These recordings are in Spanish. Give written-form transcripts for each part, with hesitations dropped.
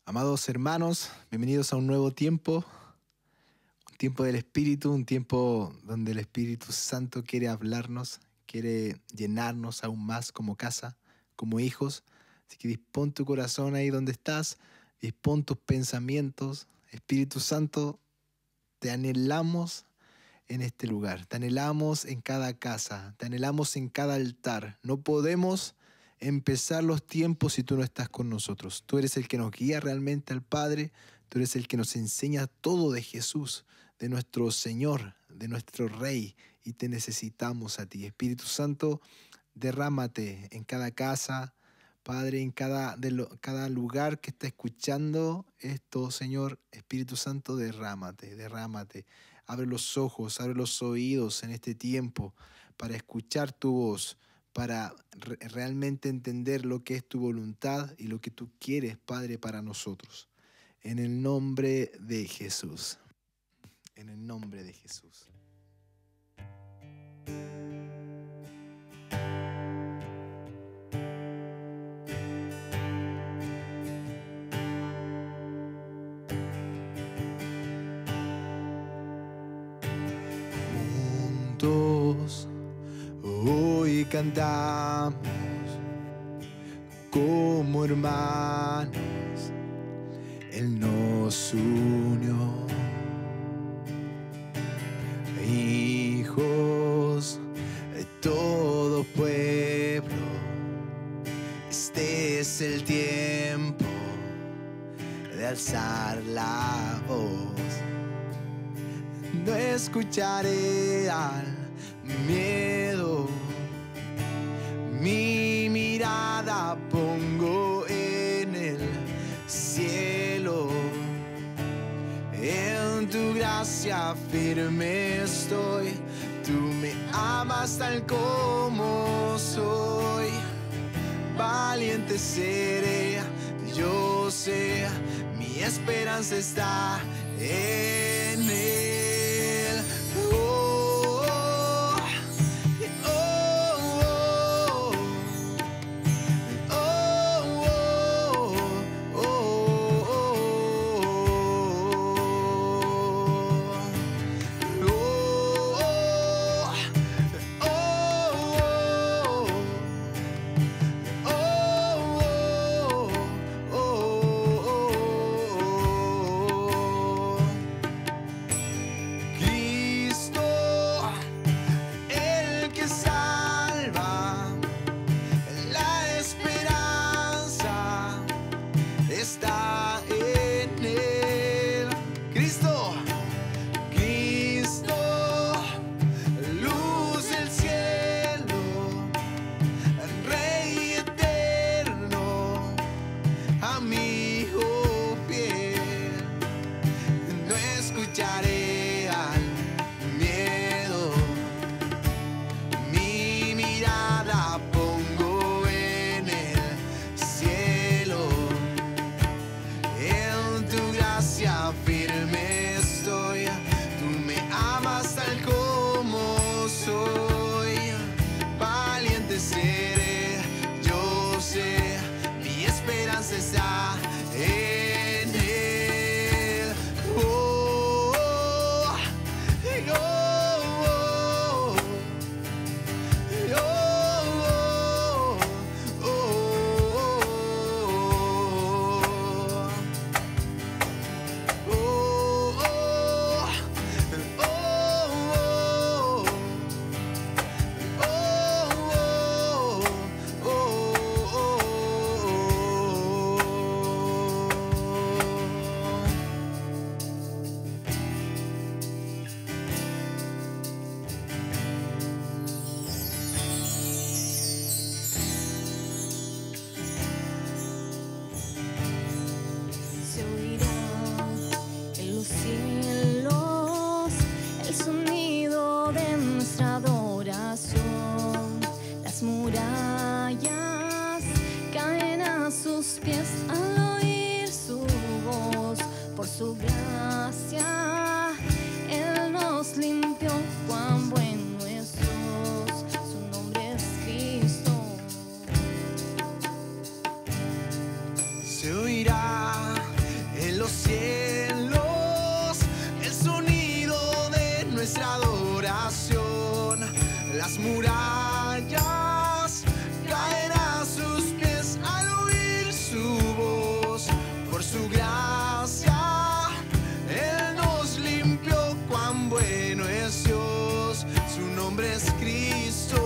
Amados hermanos, bienvenidos a un nuevo tiempo, un tiempo del Espíritu, un tiempo donde el Espíritu Santo quiere hablarnos, quiere llenarnos aún más como casa, como hijos. Así que dispón tu corazón ahí donde estás, dispón tus pensamientos. Espíritu Santo, te anhelamos en este lugar, te anhelamos en cada casa, te anhelamos en cada altar. No podemos empezar los tiempos si tú no estás con nosotros. Tú eres el que nos guía realmente al Padre, tú eres el que nos enseña todo de Jesús, de nuestro Señor, de nuestro Rey, y te necesitamos a ti. Espíritu Santo, derrámate en cada casa, Padre, en cada lugar que está escuchando esto, Señor. Espíritu Santo, derrámate. Abre los ojos, abre los oídos en este tiempo para escuchar tu voz, para realmente entender lo que es tu voluntad y lo que tú quieres, Padre, para nosotros. En el nombre de Jesús. En el nombre de Jesús. Juntos hoy cantamos como hermanos, Él nos unió. Hijos de todo pueblo, este es el tiempo de alzar la voz. No escucharé al miedo, mi mirada pongo en el cielo. En tu gracia firme estoy, tú me amas tal como soy. Valiente seré, yo sé, mi esperanza está en Él. Oh, oh, oh, oh, oh, oh, las murallas caen a sus pies al oír su voz. Por su gracia Él nos limpió, cuán bueno es Dios, su nombre es Cristo.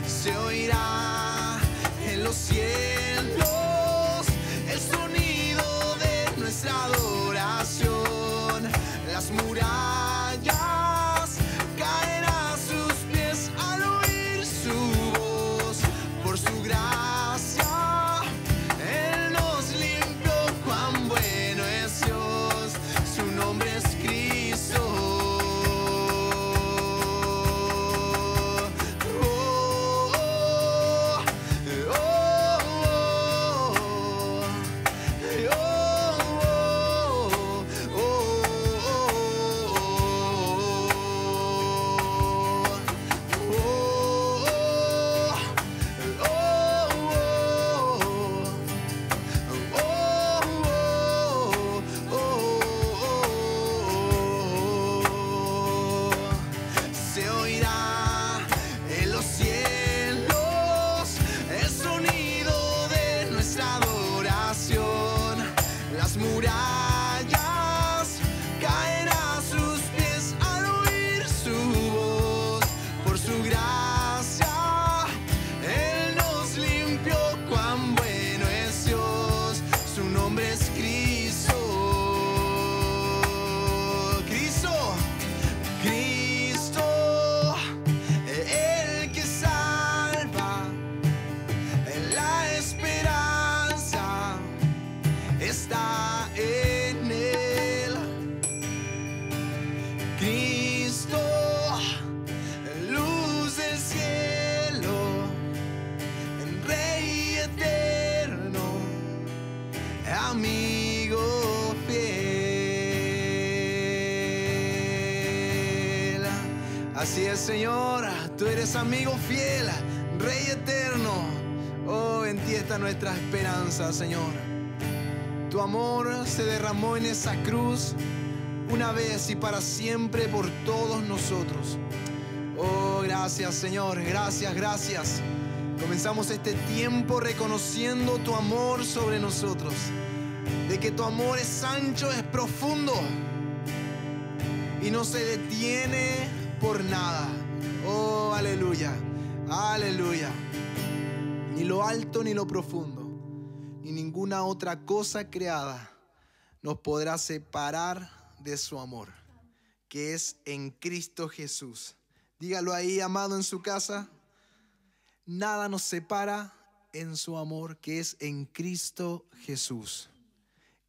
Se oirá en los cielos el sonido de nuestra adoración. Las murallas caen a sus pies al oír su voz. Por su gracia Él nos limpió, cuán bueno es Dios, su nombre es Cristo. Se oirá en los cielos el sonido de nuestra adoración. Las murallas caen a sus pies al oír su voz. Por su gracia Él nos limpió, cuán bueno es Dios, su nombre es Cristo. Cristo, Cristo, el que salva, la esperanza está en Él. Cristo, luz del cielo, Rey eterno, amigo fiel. Así es, Señor, tú eres amigo fiel, Rey eterno. Oh, en ti está nuestra esperanza, Señor. Tu amor se derramó en esa cruz una vez y para siempre por todos nosotros. Oh, gracias, Señor, gracias, gracias. Comenzamos este tiempo reconociendo tu amor sobre nosotros, de que tu amor es ancho, es profundo y no se detiene por nada. Oh, aleluya, aleluya. Ni lo alto ni lo profundo, ni ninguna otra cosa creada nos podrá separar de su amor, que es en Cristo Jesús. Dígalo ahí, amado, en su casa. Nada nos separa en su amor, que es en Cristo Jesús.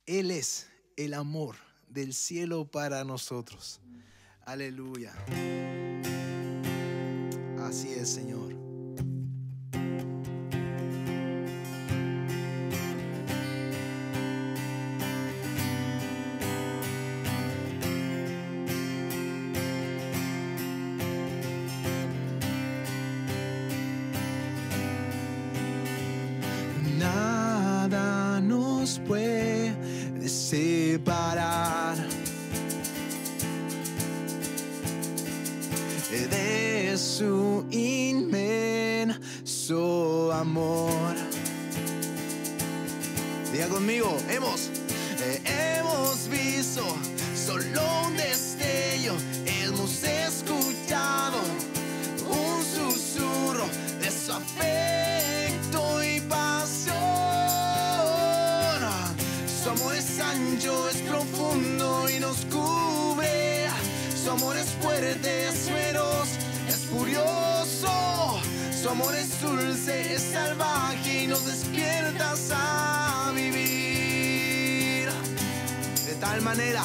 Él es el amor del cielo para nosotros. Aleluya. Así es, Señor. Nada nos puede separar de su inmenso amor. Diga conmigo, hemos visto solo un destello, hemos escuchado un susurro de su afecto y pasión. Su amor es ancho, es profundo y nos cubre. Su amor es fuerte, es feroz, es furioso. Su amor es dulce, es salvaje y nos despiertas a vivir. De tal manera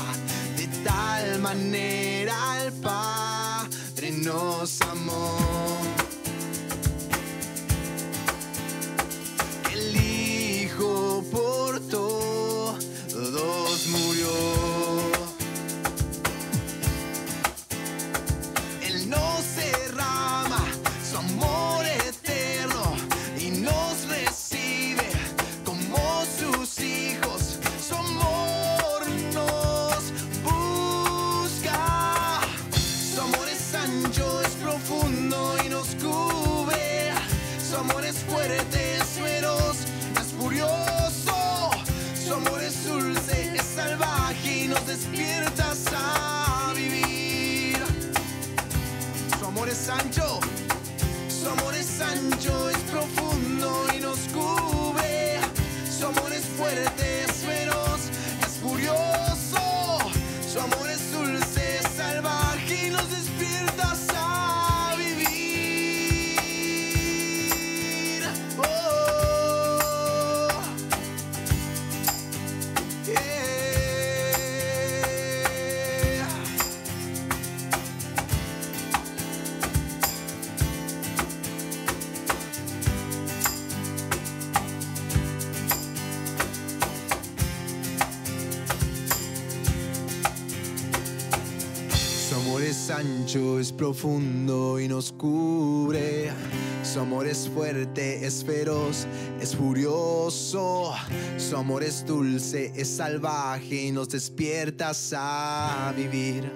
el Padre nos amó. El Hijo por todos murió. Él nos derrama su amor eterno y nos recibe como sus hijos. Su amor nos busca. es ancho, su amor es ancho, es profundo y nos cubre. Su amor es fuerte, es feroz, es furioso. Su amor es dulce, es salvaje y nos despierta a vivir. Oh, yeah. Su amor es ancho, es profundo y nos cubre. Su amor es fuerte, es feroz, es furioso. Su amor es dulce, es salvaje y nos despierta a vivir.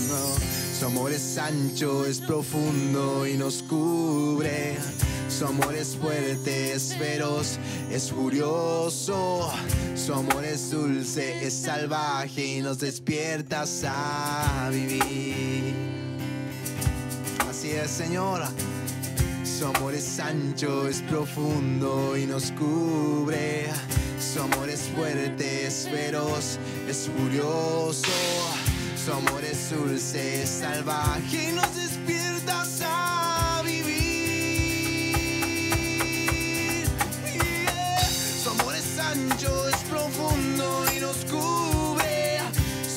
No. Su amor es ancho, es profundo y nos cubre. Su amor es fuerte, es feroz, es furioso. Su amor es dulce, es salvaje y nos despierta a vivir. Así es, Señora. Su amor es ancho, es profundo y nos cubre. Su amor es fuerte, es feroz, es furioso. Su amor es dulce, es salvaje y nos despierta a vivir. Yeah. Su amor es ancho, es profundo y nos cubre.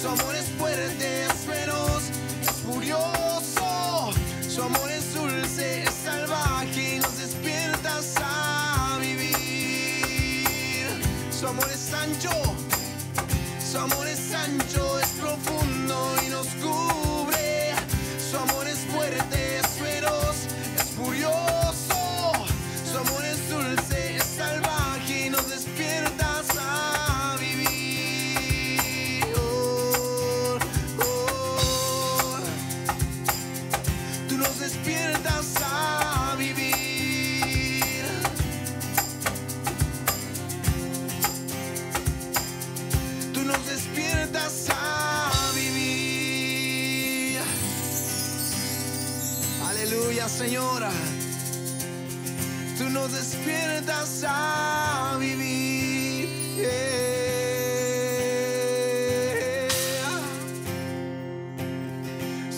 Su amor es fuerte, es feroz, es furioso. Su amor es dulce, es salvaje y nos despierta a vivir. Su amor es ancho. Su amor es ancho, es profundo y nos cubre. Su amor es fuerte, es feroz, es furioso. Su amor es dulce, es salvaje y nos despierta a vivir. Oh, oh. Tú nos despiertas a vivir. Nos despiertas a vivir. Aleluya, Señora. Tú nos despiertas a vivir.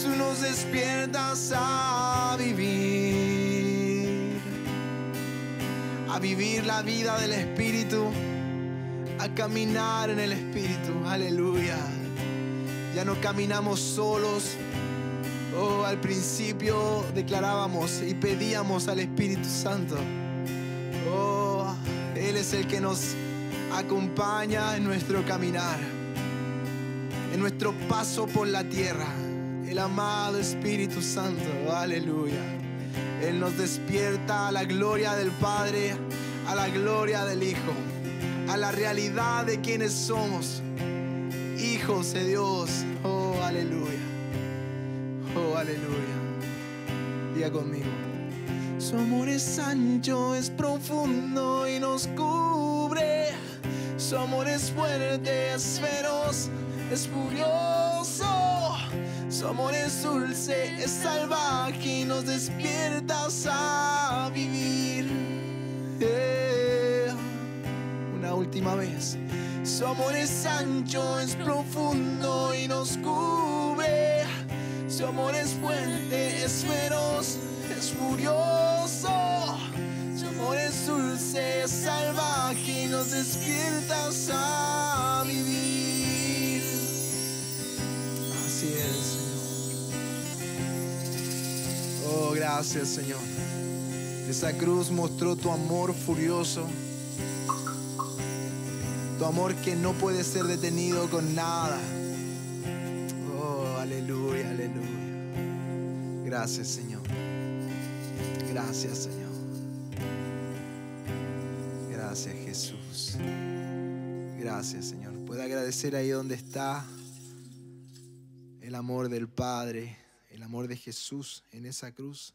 Tú nos despiertas a vivir la vida del Espíritu, a caminar en el Espíritu. Aleluya. Ya no caminamos solos. Oh, al principio declarábamos y pedíamos al Espíritu Santo. Oh, Él es el que nos acompaña en nuestro caminar, en nuestro paso por la tierra. El amado Espíritu Santo. Aleluya. Él nos despierta a la gloria del Padre, a la gloria del Hijo, a la realidad de quienes somos, hijos de Dios. Oh, aleluya. Oh, aleluya. Diga conmigo. Su amor es ancho, es profundo y nos cubre. Su amor es fuerte, es feroz, es furioso. Su amor es dulce, es salvaje y nos despierta a vivir. Una última vez. Su amor es ancho, es profundo y nos cubre. Su amor es fuerte, es feroz, es furioso. Su amor es dulce, es salvaje y nos despierta a vivir. Así es, Señor. Oh, gracias, Señor. Esa cruz mostró tu amor furioso, tu amor que no puede ser detenido con nada. Oh, aleluya, aleluya. Gracias, Señor. Gracias, Señor. Gracias, Jesús. Gracias, Señor. Puede agradecer ahí donde está el amor del Padre, el amor de Jesús en esa cruz.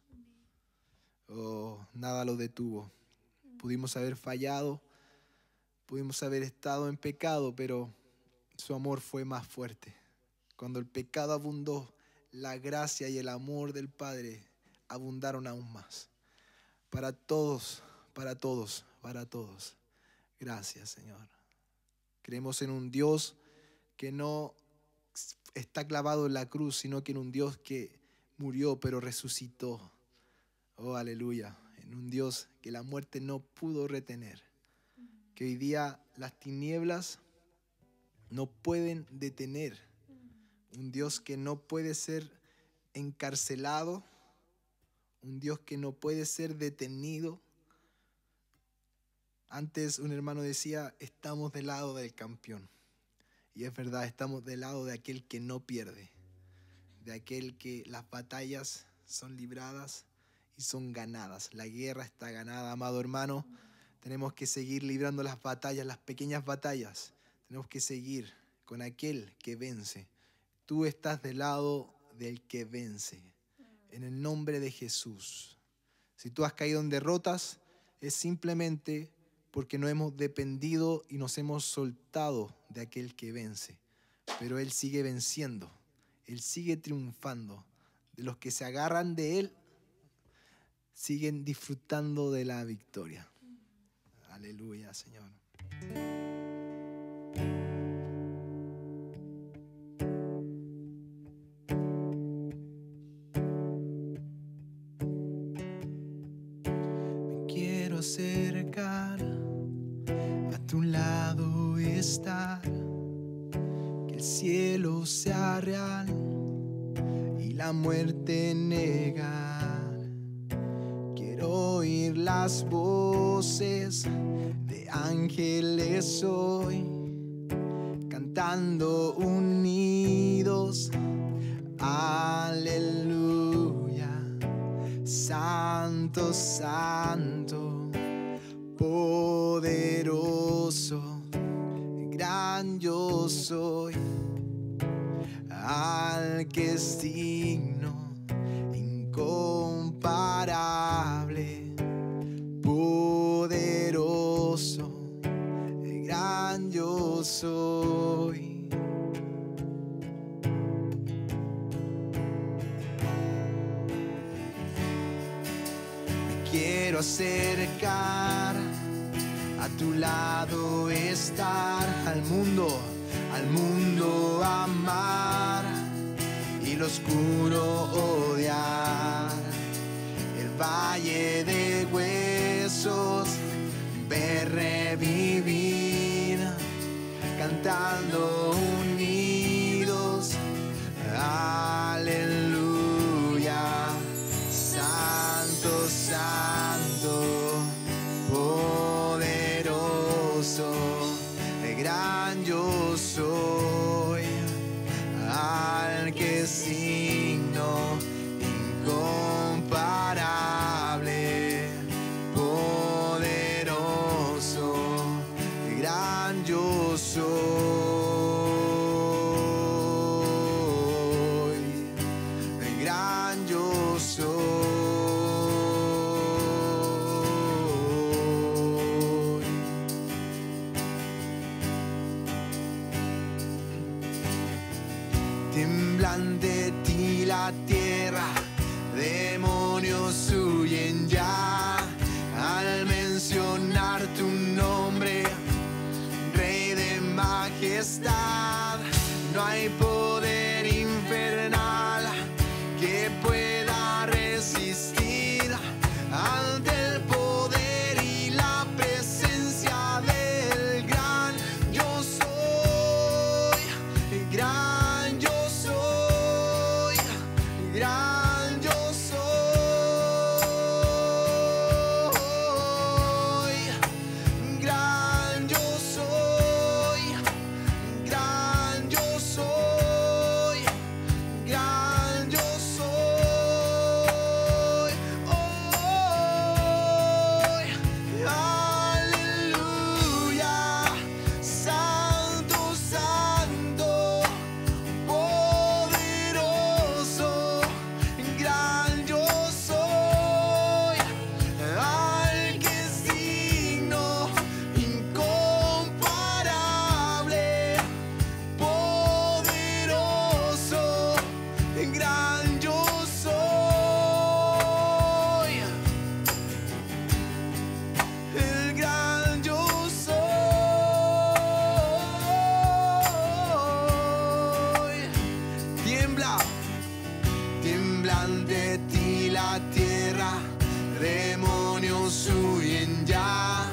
Oh, nada lo detuvo. Pudimos haber fallado, pudimos haber estado en pecado, pero su amor fue más fuerte. Cuando el pecado abundó, la gracia y el amor del Padre abundaron aún más. Para todos, para todos, para todos. Gracias, Señor. Creemos en un Dios que no está clavado en la cruz, sino que en un Dios que murió pero resucitó. Oh, aleluya. En un Dios que la muerte no pudo retener. Que hoy día las tinieblas no pueden detener. Un Dios que no puede ser encarcelado. Un Dios que no puede ser detenido. Antes un hermano decía, estamos del lado del campeón. Y es verdad, estamos del lado de aquel que no pierde. De aquel que las batallas son libradas y son ganadas. La guerra está ganada, amado hermano. Tenemos que seguir librando las batallas, las pequeñas batallas. Tenemos que seguir con aquel que vence. Tú estás del lado del que vence. En el nombre de Jesús. Si tú has caído en derrotas, es simplemente porque no hemos dependido y nos hemos soltado de aquel que vence. Pero Él sigue venciendo. Él sigue triunfando. De los que se agarran de Él, siguen disfrutando de la victoria. Aleluya, Señor. Me quiero acercar, a tu lado estar, que el cielo sea real y la muerte negar. Quiero oír las voces de ángeles hoy, cantando unidos, aleluya. Santo, santo, poderoso, gran yo soy, al que es digno, incomparable, poderoso, gran yo soy. Quiero acercar, a tu lado estar, al mundo amar y lo oscuro odiar. El valle de huesos ver revivir, cantando unidos, aleluya. Santo, santo, poderoso, gran yo soy, al que es digno, incomparable, poderoso, gran yo soy, gran yo soy. Tiemblan de ti la tierra, demonios huyen ya al mencionar tu nombre, Rey de majestad. No hay poder infernal que pueda resistir ante el poder y la presencia del gran yo soy, gran yo soy, gran yo soy, gran yo soy, gran tiembla. Tiembla ante ti la tierra, demonios huyen ya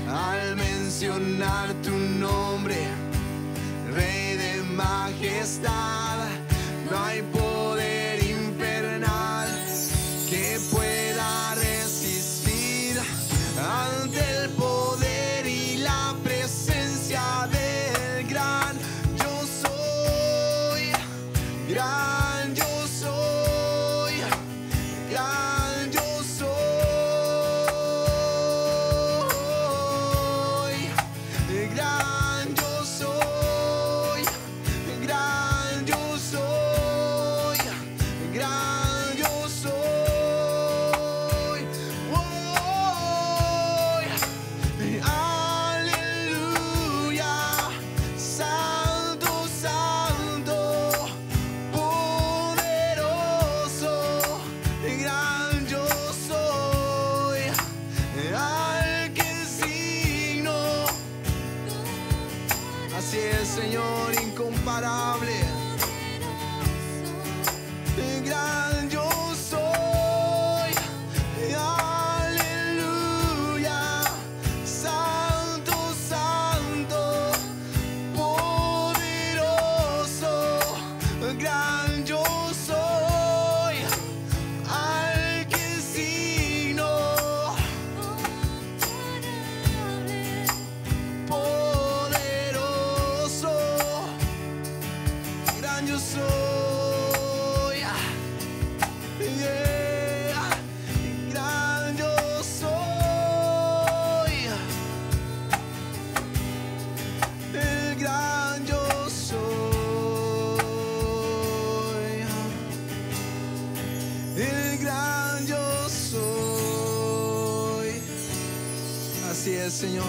al mencionar tu nombre, Rey de majestad. No hay poder infernal que pueda resistir ante el poder y la presencia del gran yo soy, gran yo soy, gran yo soy, gran yo soy, gran yo soy, gran yo soy. Aleluya, santo, santo, poderoso, gran yo soy, al que signo. Así es, Señor, incomparable. Gran yo soy, aleluya, santo, santo, poderoso, gran yo soy, al que signo, poderoso, gran yo soy. Yeah, gran yo soy, el gran yo soy, el gran yo soy. Así es, Señor.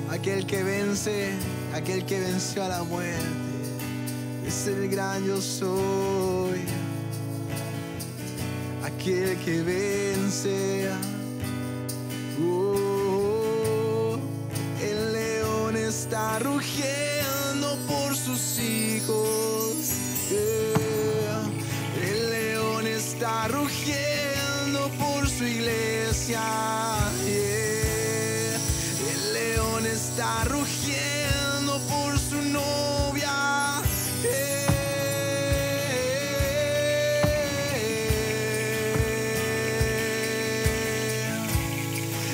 Aquel que vence, aquel que venció a la muerte, es el gran yo soy, aquel que vence. El león está rugiendo por sus hijos. El león está rugiendo por su iglesia. El león está rugiendo por su novia.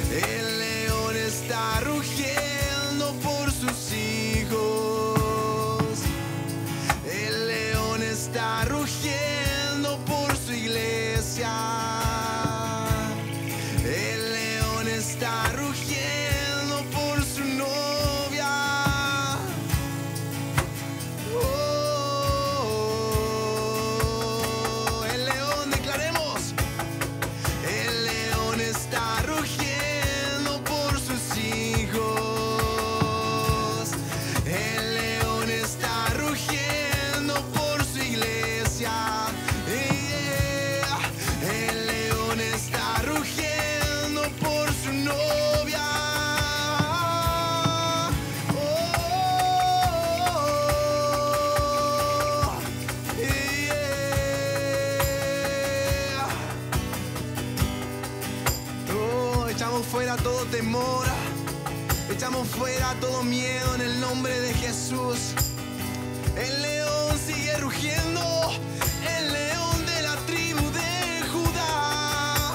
El león está rugiendo por sus hijos. El león está rugiendo por su iglesia. El león está rugiendo por su novia. Oh, el león, declaremos. El león está rugiendo por sus hijos. El león está rugiendo por su iglesia. El león está rugiendo por su novia. Echamos fuera todo temor, echamos fuera todo miedo en el nombre de Jesús. El león sigue rugiendo, el león de la tribu de Judá.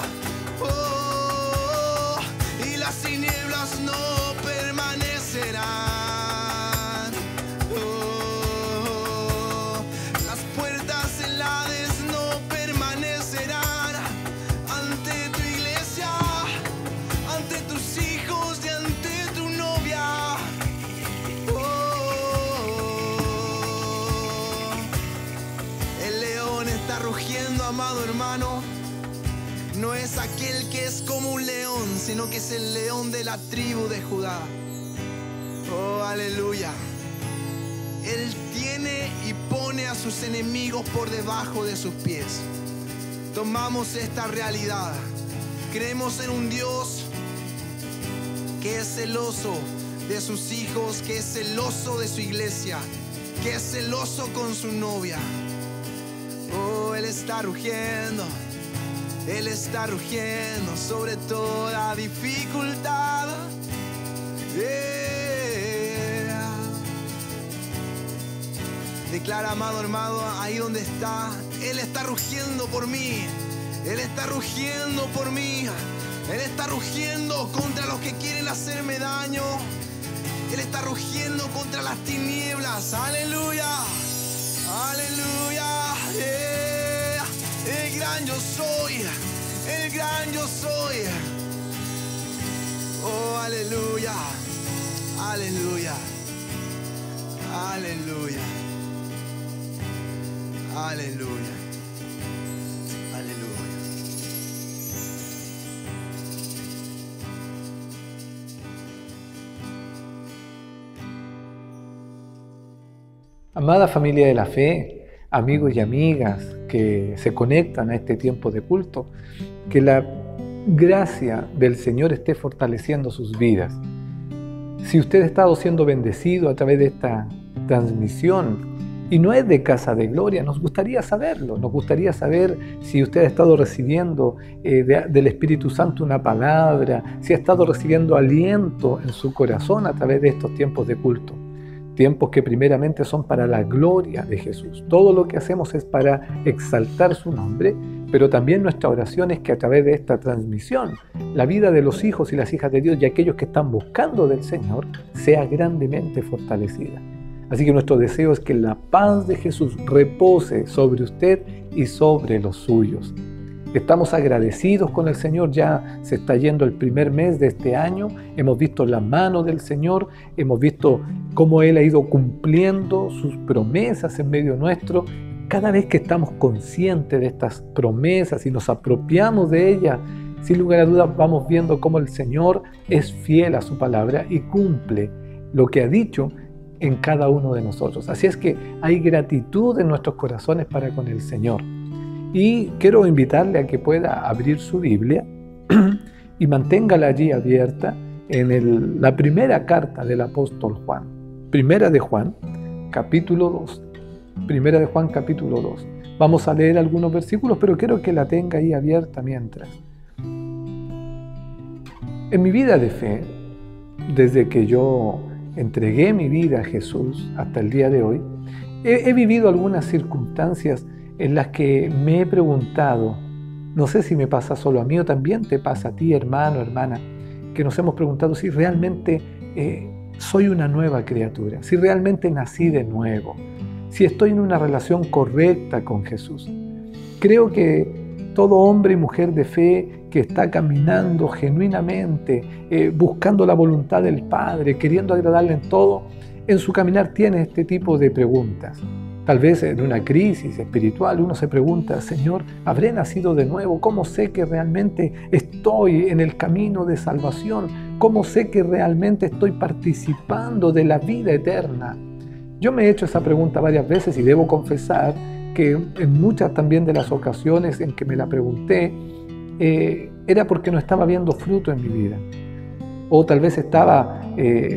Oh, y las tinieblas no permanecerán. Oh, las puertas del Hades no permanecerán ante tu iglesia, ante tus hijos y ante tu novia. El león está rugiendo, amado hermano. No es aquel que es como un león, sino que es el león de la tribu de Judá. Oh, aleluya. Él tiene y pone a sus enemigos por debajo de sus pies. Tomamos esta realidad. Creemos en un Dios que es celoso de sus hijos, que es celoso de su iglesia, que es celoso con su novia. Oh, Él está rugiendo. Él está rugiendo sobre toda dificultad. Declara, amado hermano, ahí donde está, Él está rugiendo por mí. Él está rugiendo por mí. Él está rugiendo contra los que quieren hacerme daño. Él está rugiendo contra las tinieblas. Aleluya. Aleluya. El gran yo soy. El gran yo soy. Oh, aleluya. Aleluya. Aleluya. Aleluya. Aleluya. Amada familia de la fe, amigos y amigas que se conectan a este tiempo de culto, que la gracia del Señor esté fortaleciendo sus vidas. Si usted ha estado siendo bendecido a través de esta transmisión y no es de Casa de Gloria, nos gustaría saberlo. Nos gustaría saber si usted ha estado recibiendo del Espíritu Santo una palabra, si ha estado recibiendo aliento en su corazón a través de estos tiempos de culto. Tiempos que primeramente son para la gloria de Jesús. Todo lo que hacemos es para exaltar su nombre, pero también nuestra oración es que a través de esta transmisión, la vida de los hijos y las hijas de Dios y aquellos que están buscando del Señor sea grandemente fortalecida. Así que nuestro deseo es que la paz de Jesús repose sobre usted y sobre los suyos. Estamos agradecidos con el Señor, ya se está yendo el primer mes de este año, hemos visto la mano del Señor, hemos visto cómo Él ha ido cumpliendo sus promesas en medio nuestro. Cada vez que estamos conscientes de estas promesas y nos apropiamos de ellas, sin lugar a dudas vamos viendo cómo el Señor es fiel a su palabra y cumple lo que ha dicho en cada uno de nosotros. Así es que hay gratitud en nuestros corazones para con el Señor. Y quiero invitarle a que pueda abrir su Biblia y manténgala allí abierta en la primera carta del apóstol Juan. Primera de Juan, capítulo 2. Primera de Juan, capítulo 2. Vamos a leer algunos versículos, pero quiero que la tenga ahí abierta mientras. En mi vida de fe, desde que yo entregué mi vida a Jesús hasta el día de hoy, he vivido algunas circunstancias en las que me he preguntado, no sé si me pasa solo a mí o también te pasa a ti, hermano, hermana, que nos hemos preguntado si realmente soy una nueva criatura, si realmente nací de nuevo, si estoy en una relación correcta con Jesús. Creo que todo hombre y mujer de fe que está caminando genuinamente, buscando la voluntad del Padre, queriendo agradarle en todo, en su caminar tiene este tipo de preguntas. Tal vez en una crisis espiritual uno se pregunta, Señor, ¿habré nacido de nuevo? ¿Cómo sé que realmente estoy en el camino de salvación? ¿Cómo sé que realmente estoy participando de la vida eterna? Yo me he hecho esa pregunta varias veces y debo confesar que en muchas también de las ocasiones en que me la pregunté, era porque no estaba viendo fruto en mi vida. O tal vez estaba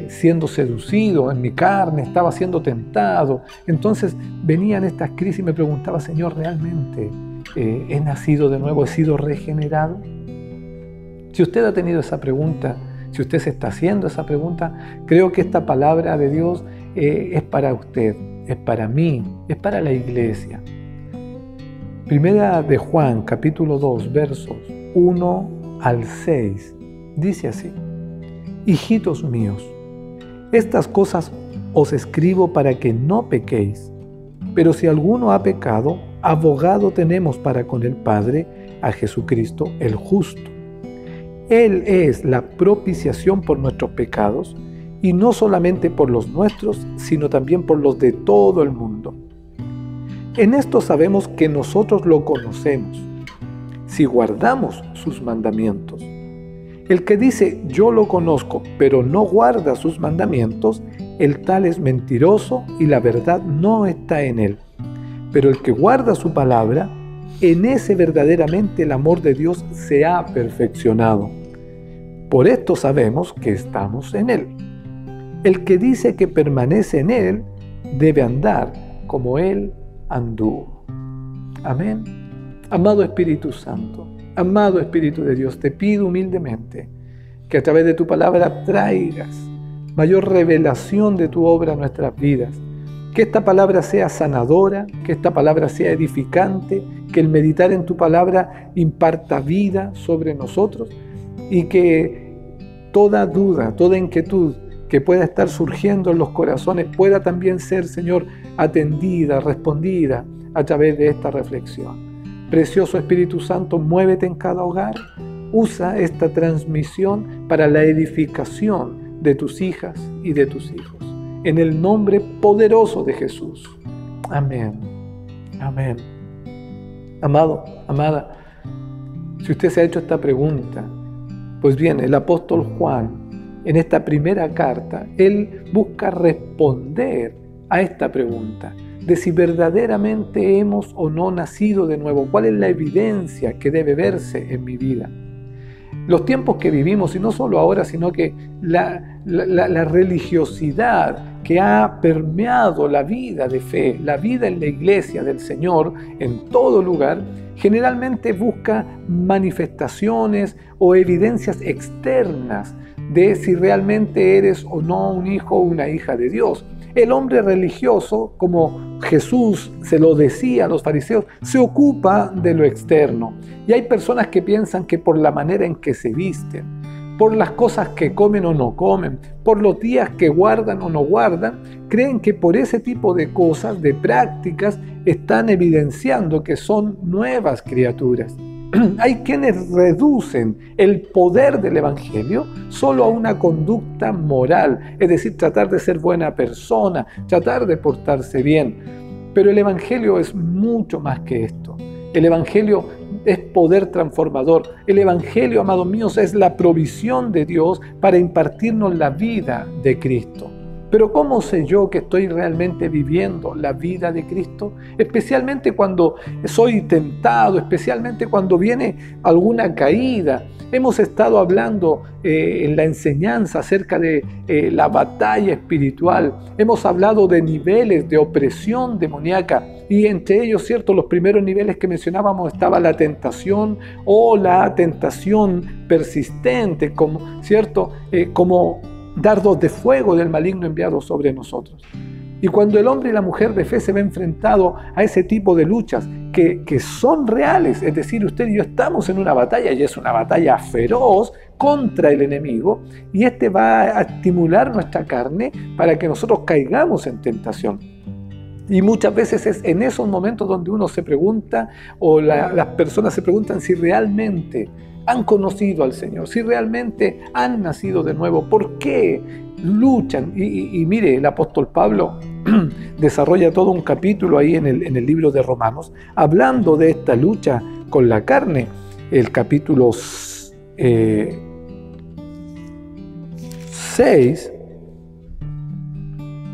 siendo seducido en mi carne, estaba siendo tentado. Entonces venían estas crisis y me preguntaba, Señor, ¿realmente he nacido de nuevo? ¿He sido regenerado? Si usted ha tenido esa pregunta, si usted se está haciendo esa pregunta, creo que esta palabra de Dios es para usted, es para mí, es para la iglesia. Primera de Juan, capítulo 2, versos 1 al 6, dice así. Hijitos míos, estas cosas os escribo para que no pequéis. Pero si alguno ha pecado, abogado tenemos para con el Padre, a Jesucristo el justo. Él es la propiciación por nuestros pecados, y no solamente por los nuestros, sino también por los de todo el mundo. En esto sabemos que nosotros lo conocemos, si guardamos sus mandamientos. El que dice, yo lo conozco, pero no guarda sus mandamientos, el tal es mentiroso y la verdad no está en él. Pero el que guarda su palabra, en ese verdaderamente el amor de Dios se ha perfeccionado. Por esto sabemos que estamos en él. El que dice que permanece en él, debe andar como Él anduvo. Amén. Amado Espíritu Santo, amado Espíritu de Dios, te pido humildemente que a través de tu palabra traigas mayor revelación de tu obra a nuestras vidas. Que esta palabra sea sanadora, que esta palabra sea edificante, que el meditar en tu palabra imparta vida sobre nosotros y que toda duda, toda inquietud que pueda estar surgiendo en los corazones pueda también ser, Señor, atendida, respondida a través de esta reflexión. Precioso Espíritu Santo, muévete en cada hogar, usa esta transmisión para la edificación de tus hijas y de tus hijos. En el nombre poderoso de Jesús. Amén. Amén. Amado, amada, si usted se ha hecho esta pregunta, pues bien, el apóstol Juan, en esta primera carta, él busca responder a esta pregunta de si verdaderamente hemos o no nacido de nuevo. ¿Cuál es la evidencia que debe verse en mi vida? Los tiempos que vivimos, y no solo ahora, sino que la religiosidad que ha permeado la vida de fe, la vida en la iglesia del Señor, en todo lugar, generalmente busca manifestaciones o evidencias externas de si realmente eres o no un hijo o una hija de Dios. El hombre religioso, como Jesús se lo decía a los fariseos, se ocupa de lo externo. Y hay personas que piensan que por la manera en que se visten, por las cosas que comen o no comen, por los días que guardan o no guardan, creen que por ese tipo de cosas, de prácticas, están evidenciando que son nuevas criaturas. Hay quienes reducen el poder del Evangelio solo a una conducta moral, es decir, tratar de ser buena persona, tratar de portarse bien. Pero el Evangelio es mucho más que esto. El Evangelio es poder transformador. El Evangelio, amados míos, es la provisión de Dios para impartirnos la vida de Cristo. Pero ¿cómo sé yo que estoy realmente viviendo la vida de Cristo? Especialmente cuando soy tentado, especialmente cuando viene alguna caída. Hemos estado hablando en la enseñanza acerca de la batalla espiritual. Hemos hablado de niveles de opresión demoníaca y entre ellos, cierto, los primeros niveles que mencionábamos estaba la tentación o la tentación persistente, como, cierto, como dardos de fuego del maligno enviado sobre nosotros. Y cuando el hombre y la mujer de fe se ven enfrentados a ese tipo de luchas que son reales, es decir, usted y yo estamos en una batalla y es una batalla feroz contra el enemigo y este va a estimular nuestra carne para que nosotros caigamos en tentación. Y muchas veces es en esos momentos donde uno se pregunta o las personas se preguntan si realmente han conocido al Señor, si realmente han nacido de nuevo, ¿por qué luchan? Y mire, el apóstol Pablo desarrolla todo un capítulo ahí en el libro de Romanos, hablando de esta lucha con la carne. El capítulo 6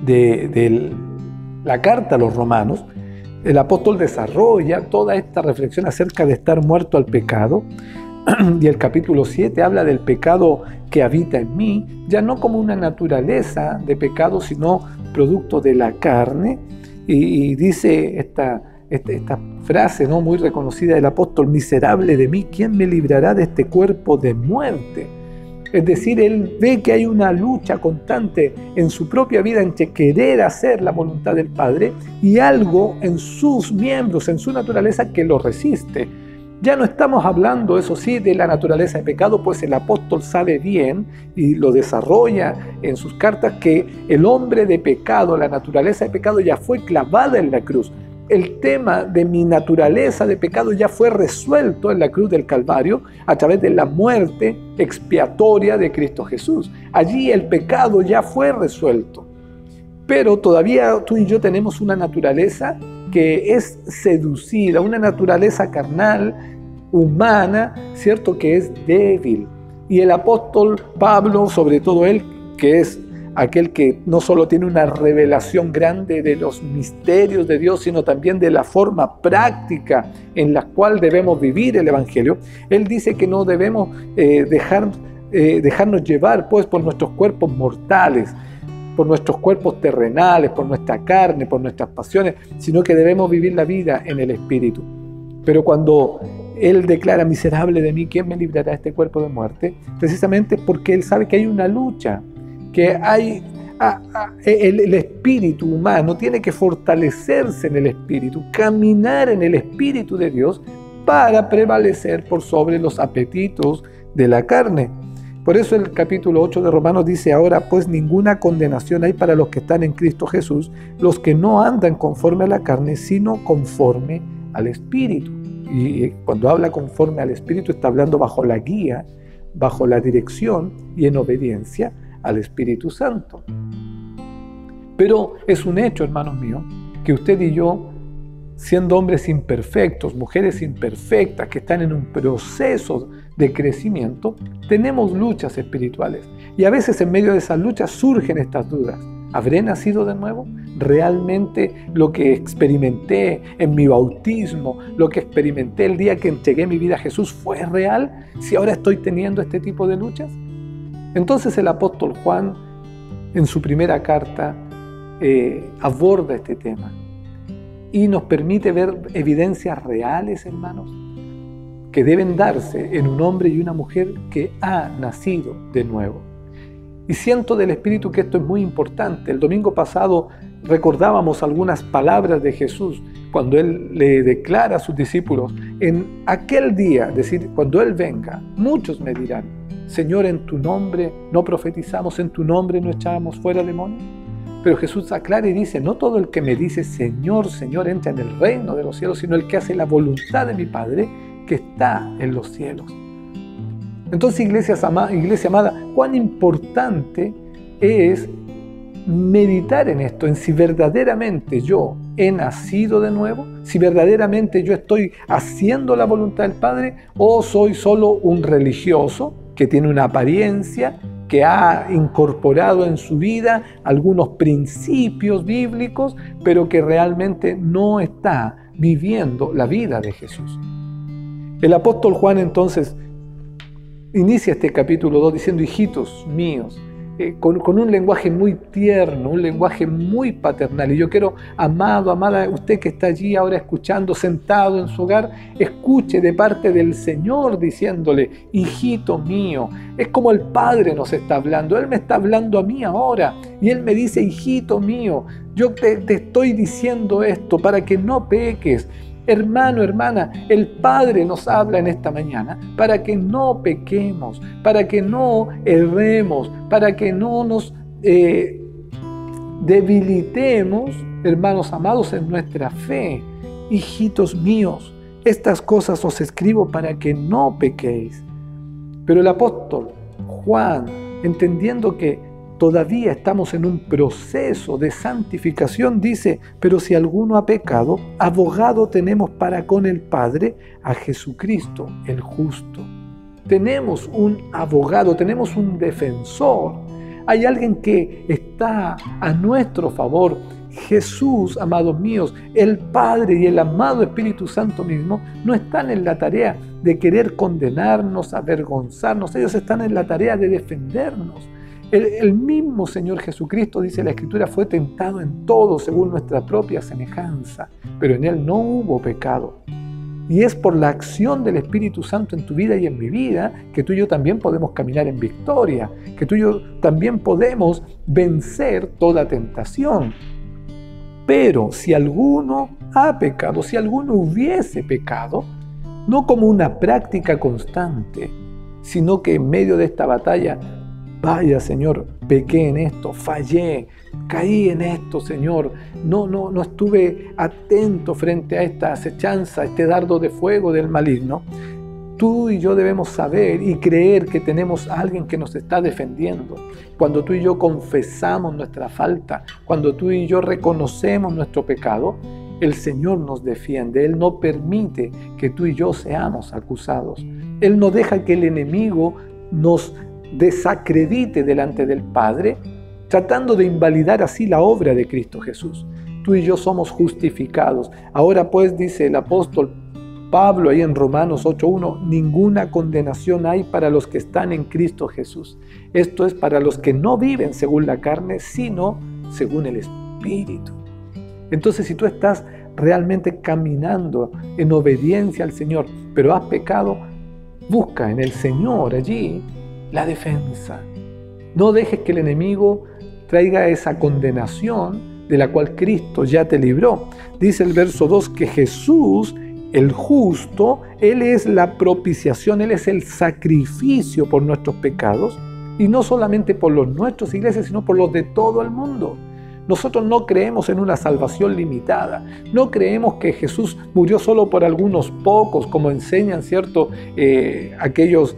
de la carta a los Romanos, el apóstol desarrolla toda esta reflexión acerca de estar muerto al pecado. Y el capítulo 7 habla del pecado que habita en mí, ya no como una naturaleza de pecado, sino producto de la carne. Y dice esta frase, ¿no?, muy reconocida del apóstol: miserable de mí, ¿quién me librará de este cuerpo de muerte? Es decir, él ve que hay una lucha constante en su propia vida entre querer hacer la voluntad del Padre y algo en sus miembros, en su naturaleza, que lo resiste. Ya no estamos hablando, eso sí, de la naturaleza de pecado, pues el apóstol sabe bien y lo desarrolla en sus cartas que el hombre de pecado, la naturaleza de pecado ya fue clavada en la cruz. El tema de mi naturaleza de pecado ya fue resuelto en la cruz del Calvario a través de la muerte expiatoria de Cristo Jesús. Allí el pecado ya fue resuelto. Pero todavía tú y yo tenemos una naturaleza que es seducida, una naturaleza carnal, humana, ¿cierto?, que es débil. Y el apóstol Pablo, sobre todo él, que es aquel que no solo tiene una revelación grande de los misterios de Dios, sino también de la forma práctica en la cual debemos vivir el Evangelio, él dice que no debemos dejarnos llevar pues por nuestros cuerpos mortales. por nuestros cuerpos terrenales, por nuestra carne, por nuestras pasiones, sino que debemos vivir la vida en el Espíritu. Pero cuando Él declara: miserable de mí, ¿quién me librará de este cuerpo de muerte? Precisamente porque Él sabe que hay una lucha, que hay el espíritu humano tiene que fortalecerse en el Espíritu, caminar en el Espíritu de Dios para prevalecer por sobre los apetitos de la carne. Por eso el capítulo 8 de Romanos dice: ahora pues ninguna condenación hay para los que están en Cristo Jesús, los que no andan conforme a la carne, sino conforme al Espíritu. Y cuando habla conforme al Espíritu está hablando bajo la guía, bajo la dirección y en obediencia al Espíritu Santo. Pero es un hecho, hermanos míos, que usted y yo, siendo hombres imperfectos, mujeres imperfectas, que están en un proceso de crecimiento, tenemos luchas espirituales. Y a veces en medio de esas luchas surgen estas dudas. ¿Habré nacido de nuevo? ¿Realmente lo que experimenté en mi bautismo, lo que experimenté el día que entregué mi vida a Jesús, fue real? Si ahora estoy teniendo este tipo de luchas. Entonces el apóstol Juan, en su primera carta, aborda este tema y nos permite ver evidencias reales, hermanos, que deben darse en un hombre y una mujer que ha nacido de nuevo. Y siento del Espíritu que esto es muy importante. El domingo pasado recordábamos algunas palabras de Jesús cuando Él le declara a sus discípulos: en aquel día, es decir, cuando Él venga, muchos me dirán: Señor, en tu nombre no profetizamos, en tu nombre no echábamos fuera demonios. Pero Jesús aclara y dice: no todo el que me dice Señor, Señor entra en el reino de los cielos, sino el que hace la voluntad de mi Padre que está en los cielos. Entonces, iglesia amada, cuán importante es meditar en esto, en si verdaderamente yo he nacido de nuevo, si verdaderamente yo estoy haciendo la voluntad del Padre, o soy solo un religioso que tiene una apariencia, que ha incorporado en su vida algunos principios bíblicos, pero que realmente no está viviendo la vida de Jesús. El apóstol Juan entonces inicia este capítulo 2 diciendo: hijitos míos, con un lenguaje muy tierno, un lenguaje muy paternal. Y yo quiero, amado, amada, usted que está allí ahora escuchando, sentado en su hogar, escuche de parte del Señor diciéndole: hijito mío. Es como el Padre nos está hablando. Él me está hablando a mí ahora y Él me dice: hijito mío, yo te estoy diciendo esto para que no peques. Hermano, hermana, el Padre nos habla en esta mañana para que no pequemos, para que no erremos, para que no nos debilitemos, hermanos amados, en nuestra fe. Hijitos míos, estas cosas os escribo para que no pequéis. Pero el apóstol Juan, entendiendo que todavía estamos en un proceso de santificación, dice: pero si alguno ha pecado, abogado tenemos para con el Padre, a Jesucristo el justo. Tenemos un abogado, tenemos un defensor. Hay alguien que está a nuestro favor. Jesús, amados míos, el Padre y el amado Espíritu Santo mismo no están en la tarea de querer condenarnos, avergonzarnos. Ellos están en la tarea de defendernos. El mismo Señor Jesucristo, dice la Escritura, fue tentado en todo según nuestra propia semejanza, pero en Él no hubo pecado. Y es por la acción del Espíritu Santo en tu vida y en mi vida que tú y yo también podemos caminar en victoria, que tú y yo también podemos vencer toda tentación. Pero si alguno ha pecado, si alguno hubiese pecado, no como una práctica constante, sino que en medio de esta batalla: vaya, Señor, pequé en esto, fallé, caí en esto, Señor. No estuve atento frente a esta acechanza, este dardo de fuego del maligno. Tú y yo debemos saber y creer que tenemos a alguien que nos está defendiendo. Cuando tú y yo confesamos nuestra falta, cuando tú y yo reconocemos nuestro pecado, el Señor nos defiende. Él no permite que tú y yo seamos acusados. Él no deja que el enemigo nos desacredite delante del Padre, tratando de invalidar así la obra de Cristo Jesús. Tú y yo somos justificados. Ahora pues, dice el apóstol Pablo ahí en Romanos 8:1, ninguna condenación hay para los que están en Cristo Jesús. Esto es para los que no viven según la carne, sino según el Espíritu. Entonces, si tú estás realmente caminando en obediencia al Señor, pero has pecado, busca en el Señor allí la defensa. No dejes que el enemigo traiga esa condenación de la cual Cristo ya te libró. Dice el verso 2 que Jesús, el justo, Él es la propiciación, Él es el sacrificio por nuestros pecados, y no solamente por los nuestros, iglesias, sino por los de todo el mundo. Nosotros no creemos en una salvación limitada, no creemos que Jesús murió solo por algunos pocos, como enseñan, ¿cierto?, aquellos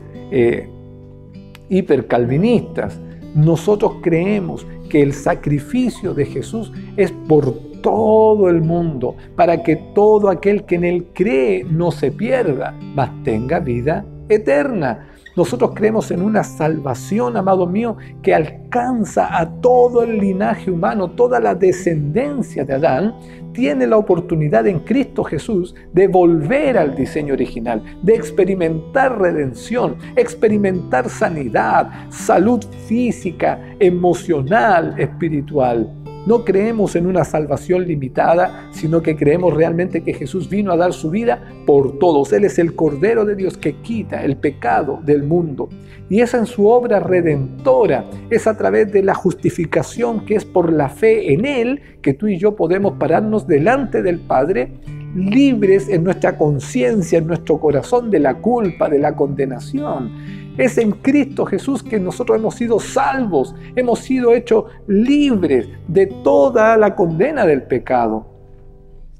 hipercalvinistas. Nosotros creemos que el sacrificio de Jesús es por todo el mundo, para que todo aquel que en Él cree no se pierda, mas tenga vida eterna. Nosotros creemos en una salvación, amado mío, que alcanza a todo el linaje humano, toda la descendencia de Adán, tiene la oportunidad en Cristo Jesús de volver al diseño original, de experimentar redención, experimentar sanidad, salud física, emocional, espiritual. No creemos en una salvación limitada, sino que creemos realmente que Jesús vino a dar su vida por todos. Él es el Cordero de Dios que quita el pecado del mundo. Y es en su obra redentora, es a través de la justificación que es por la fe en Él, que tú y yo podemos pararnos delante del Padre, libres en nuestra conciencia, en nuestro corazón de la culpa, de la condenación. Es en Cristo Jesús que nosotros hemos sido salvos, hemos sido hechos libres de toda la condena del pecado.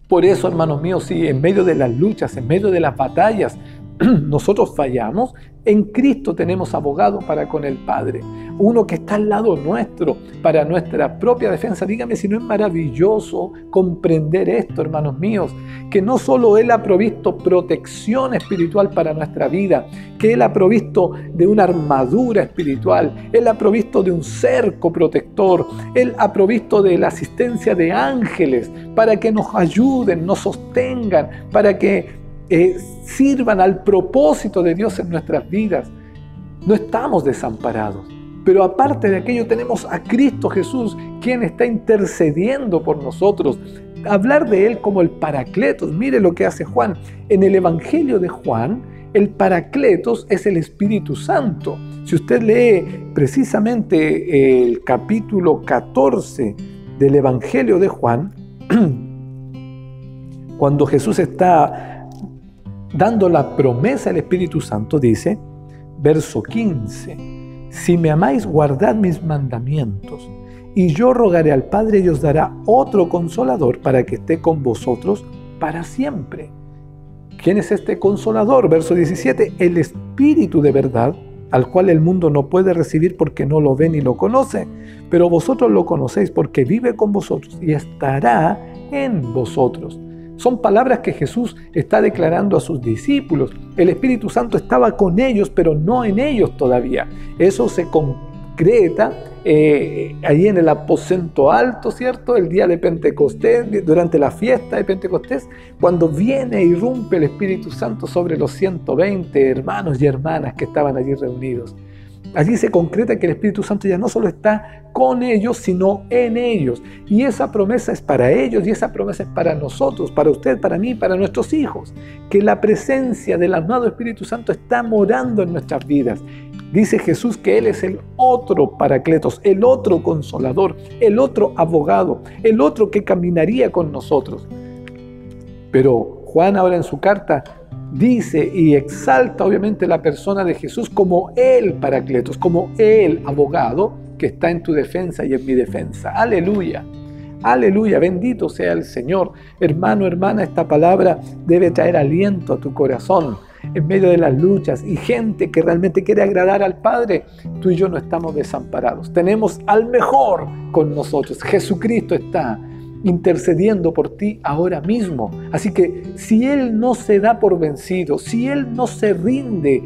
Por eso, hermanos míos, si en medio de las luchas, en medio de las batallas, nosotros fallamos, en Cristo tenemos abogado para con el Padre, uno que está al lado nuestro para nuestra propia defensa. Dígame si no es maravilloso comprender esto, hermanos míos, que no solo Él ha provisto protección espiritual para nuestra vida, que Él ha provisto de una armadura espiritual, Él ha provisto de un cerco protector, Él ha provisto de la asistencia de ángeles para que nos ayuden, nos sostengan, para que sirvan al propósito de Dios en nuestras vidas. No estamos desamparados, pero aparte de aquello tenemos a Cristo Jesús, quien está intercediendo por nosotros. Hablar de Él como el Paracletos, mire lo que hace Juan. En el Evangelio de Juan, el Paracletos es el Espíritu Santo. Si usted lee precisamente el capítulo 14 del Evangelio de Juan, cuando Jesús está dando la promesa al Espíritu Santo, dice, verso 15, si me amáis, guardad mis mandamientos, y yo rogaré al Padre y os dará otro consolador para que esté con vosotros para siempre. ¿Quién es este consolador? Verso 17, el Espíritu de verdad, al cual el mundo no puede recibir porque no lo ve ni lo conoce, pero vosotros lo conocéis porque vive con vosotros y estará en vosotros. Son palabras que Jesús está declarando a sus discípulos. El Espíritu Santo estaba con ellos, pero no en ellos todavía. Eso se concreta ahí en el aposento alto, ¿cierto? El día de Pentecostés, durante la fiesta de Pentecostés, cuando viene e irrumpe el Espíritu Santo sobre los 120 hermanos y hermanas que estaban allí reunidos. Allí se concreta que el Espíritu Santo ya no solo está con ellos, sino en ellos. Y esa promesa es para ellos y esa promesa es para nosotros, para usted, para mí, para nuestros hijos. Que la presencia del amado Espíritu Santo está morando en nuestras vidas. Dice Jesús que Él es el otro Paracletos, el otro Consolador, el otro abogado, el otro que caminaría con nosotros. Pero Juan ahora en su carta dice y exalta obviamente la persona de Jesús como el Paracletos, como el abogado que está en tu defensa y en mi defensa. Aleluya, aleluya, bendito sea el Señor. Hermano, hermana, esta palabra debe traer aliento a tu corazón en medio de las luchas y gente que realmente quiere agradar al Padre. Tú y yo no estamos desamparados, tenemos al mejor con nosotros. Jesucristo está intercediendo por ti ahora mismo. Así que si Él no se da por vencido, si Él no se rinde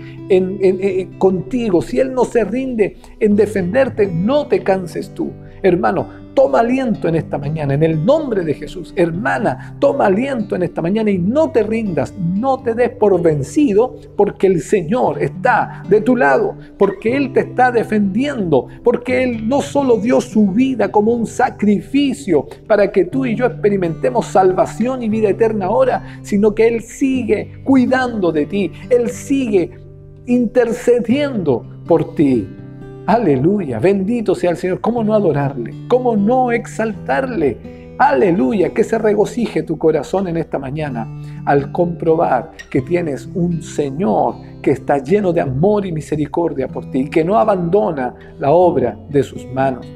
contigo, si Él no se rinde en defenderte, no te canses tú. Hermano, toma aliento en esta mañana, en el nombre de Jesús. Hermana, toma aliento en esta mañana y no te rindas, no te des por vencido, porque el Señor está de tu lado, porque Él te está defendiendo, porque Él no solo dio su vida como un sacrificio para que tú y yo experimentemos salvación y vida eterna ahora, sino que Él sigue cuidando de ti, Él sigue intercediendo por ti. Aleluya, bendito sea el Señor. ¿Cómo no adorarle? ¿Cómo no exaltarle? Aleluya, que se regocije tu corazón en esta mañana al comprobar que tienes un Señor que está lleno de amor y misericordia por ti y que no abandona la obra de sus manos.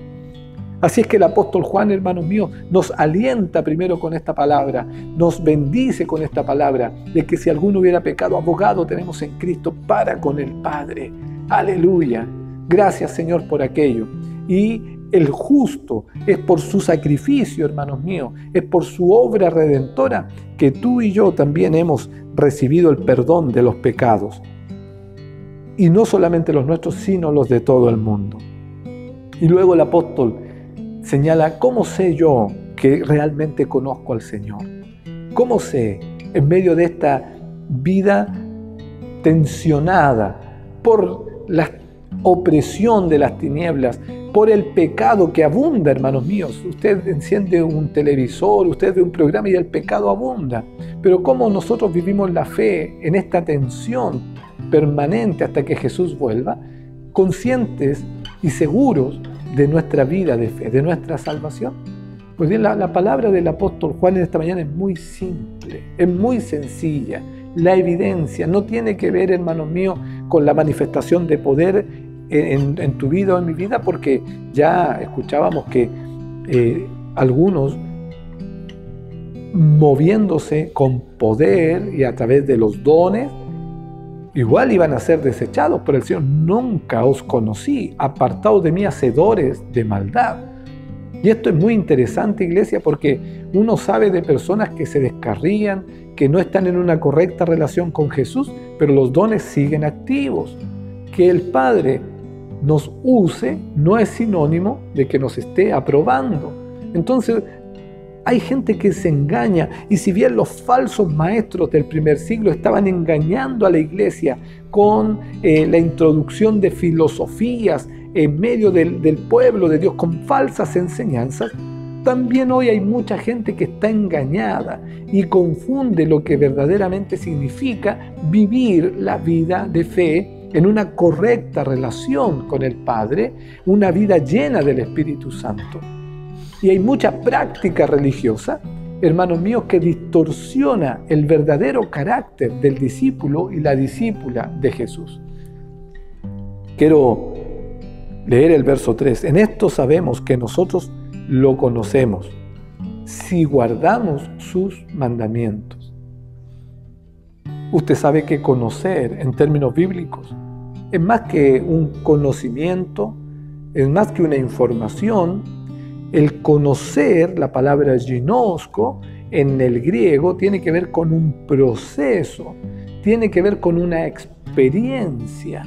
Así es que el apóstol Juan, hermanos míos, nos alienta primero con esta palabra, nos bendice con esta palabra, de que si alguno hubiera pecado, abogado tenemos en Cristo para con el Padre. Aleluya. Gracias, Señor, por aquello. Y el justo es por su sacrificio, hermanos míos, es por su obra redentora que tú y yo también hemos recibido el perdón de los pecados. Y no solamente los nuestros, sino los de todo el mundo. Y luego el apóstol señala, ¿cómo sé yo que realmente conozco al Señor? ¿Cómo sé, en medio de esta vida tensionada por la opresión de las tinieblas, por el pecado que abunda, hermanos míos? Usted enciende un televisor, usted ve un programa y el pecado abunda. Pero ¿cómo nosotros vivimos la fe en esta tensión permanente hasta que Jesús vuelva? Conscientes y seguros de nuestra vida de fe, de nuestra salvación. Pues bien, la palabra del apóstol Juan en esta mañana es muy simple, es muy sencilla. La evidencia no tiene que ver, hermanos míos, con la manifestación de poder en tu vida o en mi vida, porque ya escuchábamos que algunos, moviéndose con poder y a través de los dones, igual iban a ser desechados por el Señor. Nunca os conocí, apartados de mí, hacedores de maldad. Y esto es muy interesante, iglesia, porque uno sabe de personas que se descarrían, que no están en una correcta relación con Jesús, pero los dones siguen activos. Que el Padre nos use no es sinónimo de que nos esté aprobando. Entonces, hay gente que se engaña, y si bien los falsos maestros del primer siglo estaban engañando a la iglesia con la introducción de filosofías en medio del pueblo de Dios, con falsas enseñanzas, también hoy hay mucha gente que está engañada y confunde lo que verdaderamente significa vivir la vida de fe en una correcta relación con el Padre, una vida llena del Espíritu Santo. Y hay mucha práctica religiosa, hermanos míos, que distorsiona el verdadero carácter del discípulo y la discípula de Jesús. Quiero leer el verso 3. En esto sabemos que nosotros lo conocemos, si guardamos sus mandamientos. Usted sabe que conocer, en términos bíblicos, es más que un conocimiento, es más que una información. El conocer, la palabra ginosko, en el griego, tiene que ver con un proceso, tiene que ver con una experiencia.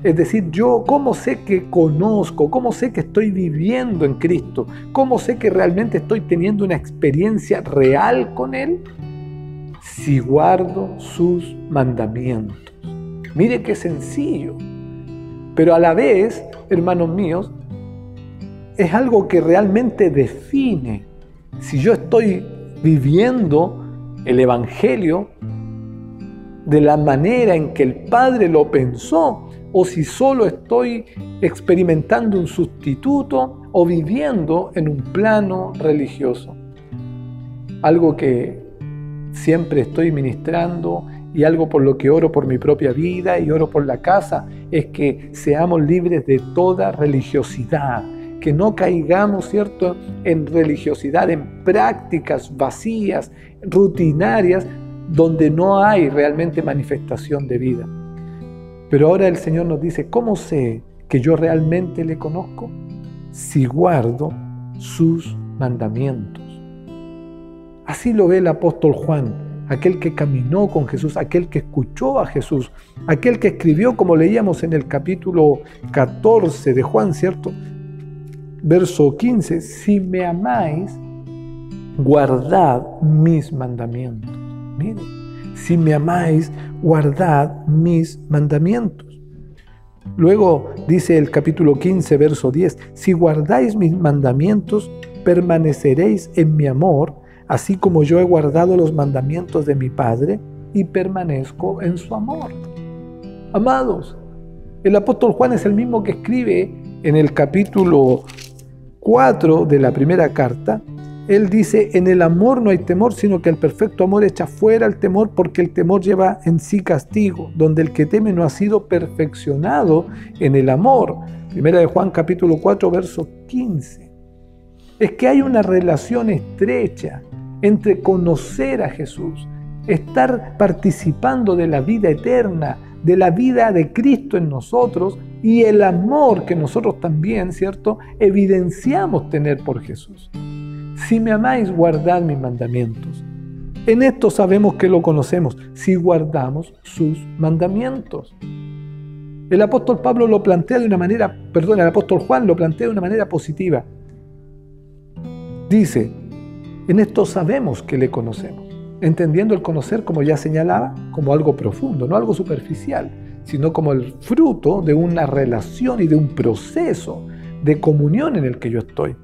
Es decir, yo, ¿cómo sé que conozco? ¿Cómo sé que estoy viviendo en Cristo? ¿Cómo sé que realmente estoy teniendo una experiencia real con Él? Si guardo sus mandamientos. Mire qué sencillo. Pero a la vez, hermanos míos, es algo que realmente define si yo estoy viviendo el Evangelio de la manera en que el Padre lo pensó, o si solo estoy experimentando un sustituto o viviendo en un plano religioso. Algo que siempre estoy ministrando y algo por lo que oro por mi propia vida y oro por la casa es que seamos libres de toda religiosidad, que no caigamos, ¿cierto?, en religiosidad, en prácticas vacías, rutinarias, donde no hay realmente manifestación de vida. Pero ahora el Señor nos dice, ¿cómo sé que yo realmente le conozco? Si guardo sus mandamientos. Así lo ve el apóstol Juan, aquel que caminó con Jesús, aquel que escuchó a Jesús, aquel que escribió, como leíamos en el capítulo 14 de Juan, ¿cierto?, verso 15, si me amáis, guardad mis mandamientos. Mire, si me amáis, guardad mis mandamientos. Luego dice el capítulo 15, verso 10, si guardáis mis mandamientos, permaneceréis en mi amor, así como yo he guardado los mandamientos de mi Padre y permanezco en su amor. Amados, el apóstol Juan es el mismo que escribe en el capítulo 4 de la primera carta. Él dice, en el amor no hay temor, sino que el perfecto amor echa fuera el temor, porque el temor lleva en sí castigo, donde el que teme no ha sido perfeccionado en el amor. Primera de Juan capítulo 4, verso 15. Es que hay una relación estrecha entre conocer a Jesús, estar participando de la vida eterna, de la vida de Cristo en nosotros y el amor que nosotros también, ¿cierto?, evidenciamos tener por Jesús. Si me amáis, guardad mis mandamientos. En esto sabemos que lo conocemos, si guardamos sus mandamientos. El apóstol Pablo lo plantea de una manera, el apóstol Juan lo plantea de una manera positiva. Dice, en esto sabemos que le conocemos, entendiendo el conocer, como ya señalaba, como algo profundo, no algo superficial, sino como el fruto de una relación y de un proceso de comunión en el que yo estoy.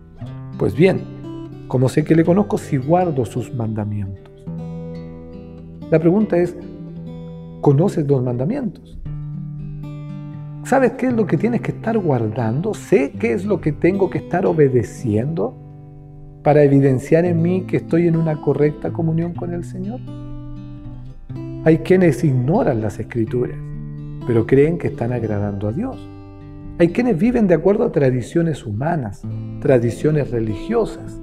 Pues bien, ¿cómo sé que le conozco? Si guardo sus mandamientos. La pregunta es, ¿conoces los mandamientos? ¿Sabes qué es lo que tienes que estar guardando? ¿Sé qué es lo que tengo que estar obedeciendo para evidenciar en mí que estoy en una correcta comunión con el Señor? Hay quienes ignoran las Escrituras, pero creen que están agradando a Dios. Hay quienes viven de acuerdo a tradiciones humanas, tradiciones religiosas,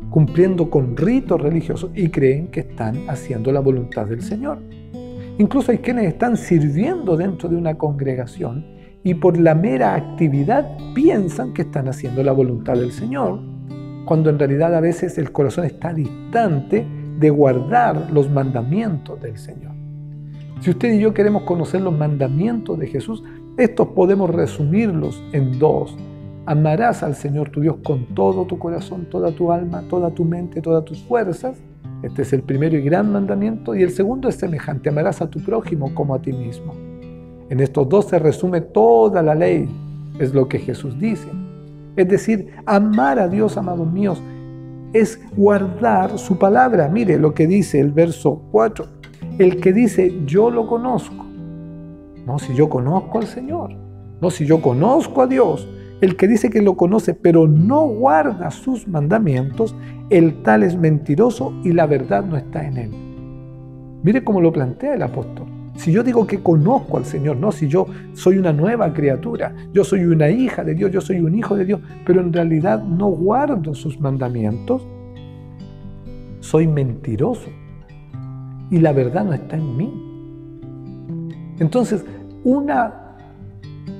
cumpliendo con ritos religiosos y creen que están haciendo la voluntad del Señor. Incluso hay quienes están sirviendo dentro de una congregación y por la mera actividad piensan que están haciendo la voluntad del Señor, cuando en realidad a veces el corazón está distante de guardar los mandamientos del Señor. Si usted y yo queremos conocer los mandamientos de Jesús, estos podemos resumirlos en dos. Amarás al Señor tu Dios con todo tu corazón, toda tu alma, toda tu mente, todas tus fuerzas. Este es el primero y gran mandamiento. Y el segundo es semejante, amarás a tu prójimo como a ti mismo. En estos dos se resume toda la ley, es lo que Jesús dice. Es decir, amar a Dios, amados míos, es guardar su palabra. Mire lo que dice el verso 4. El que dice, yo lo conozco. No, si yo conozco al Señor. No, si yo conozco a Dios. El que dice que lo conoce, pero no guarda sus mandamientos, el tal es mentiroso y la verdad no está en él. Mire cómo lo plantea el apóstol. Si yo digo que conozco al Señor, no, si yo soy una nueva criatura, yo soy una hija de Dios, yo soy un hijo de Dios, pero en realidad no guardo sus mandamientos, soy mentiroso y la verdad no está en mí. Entonces, una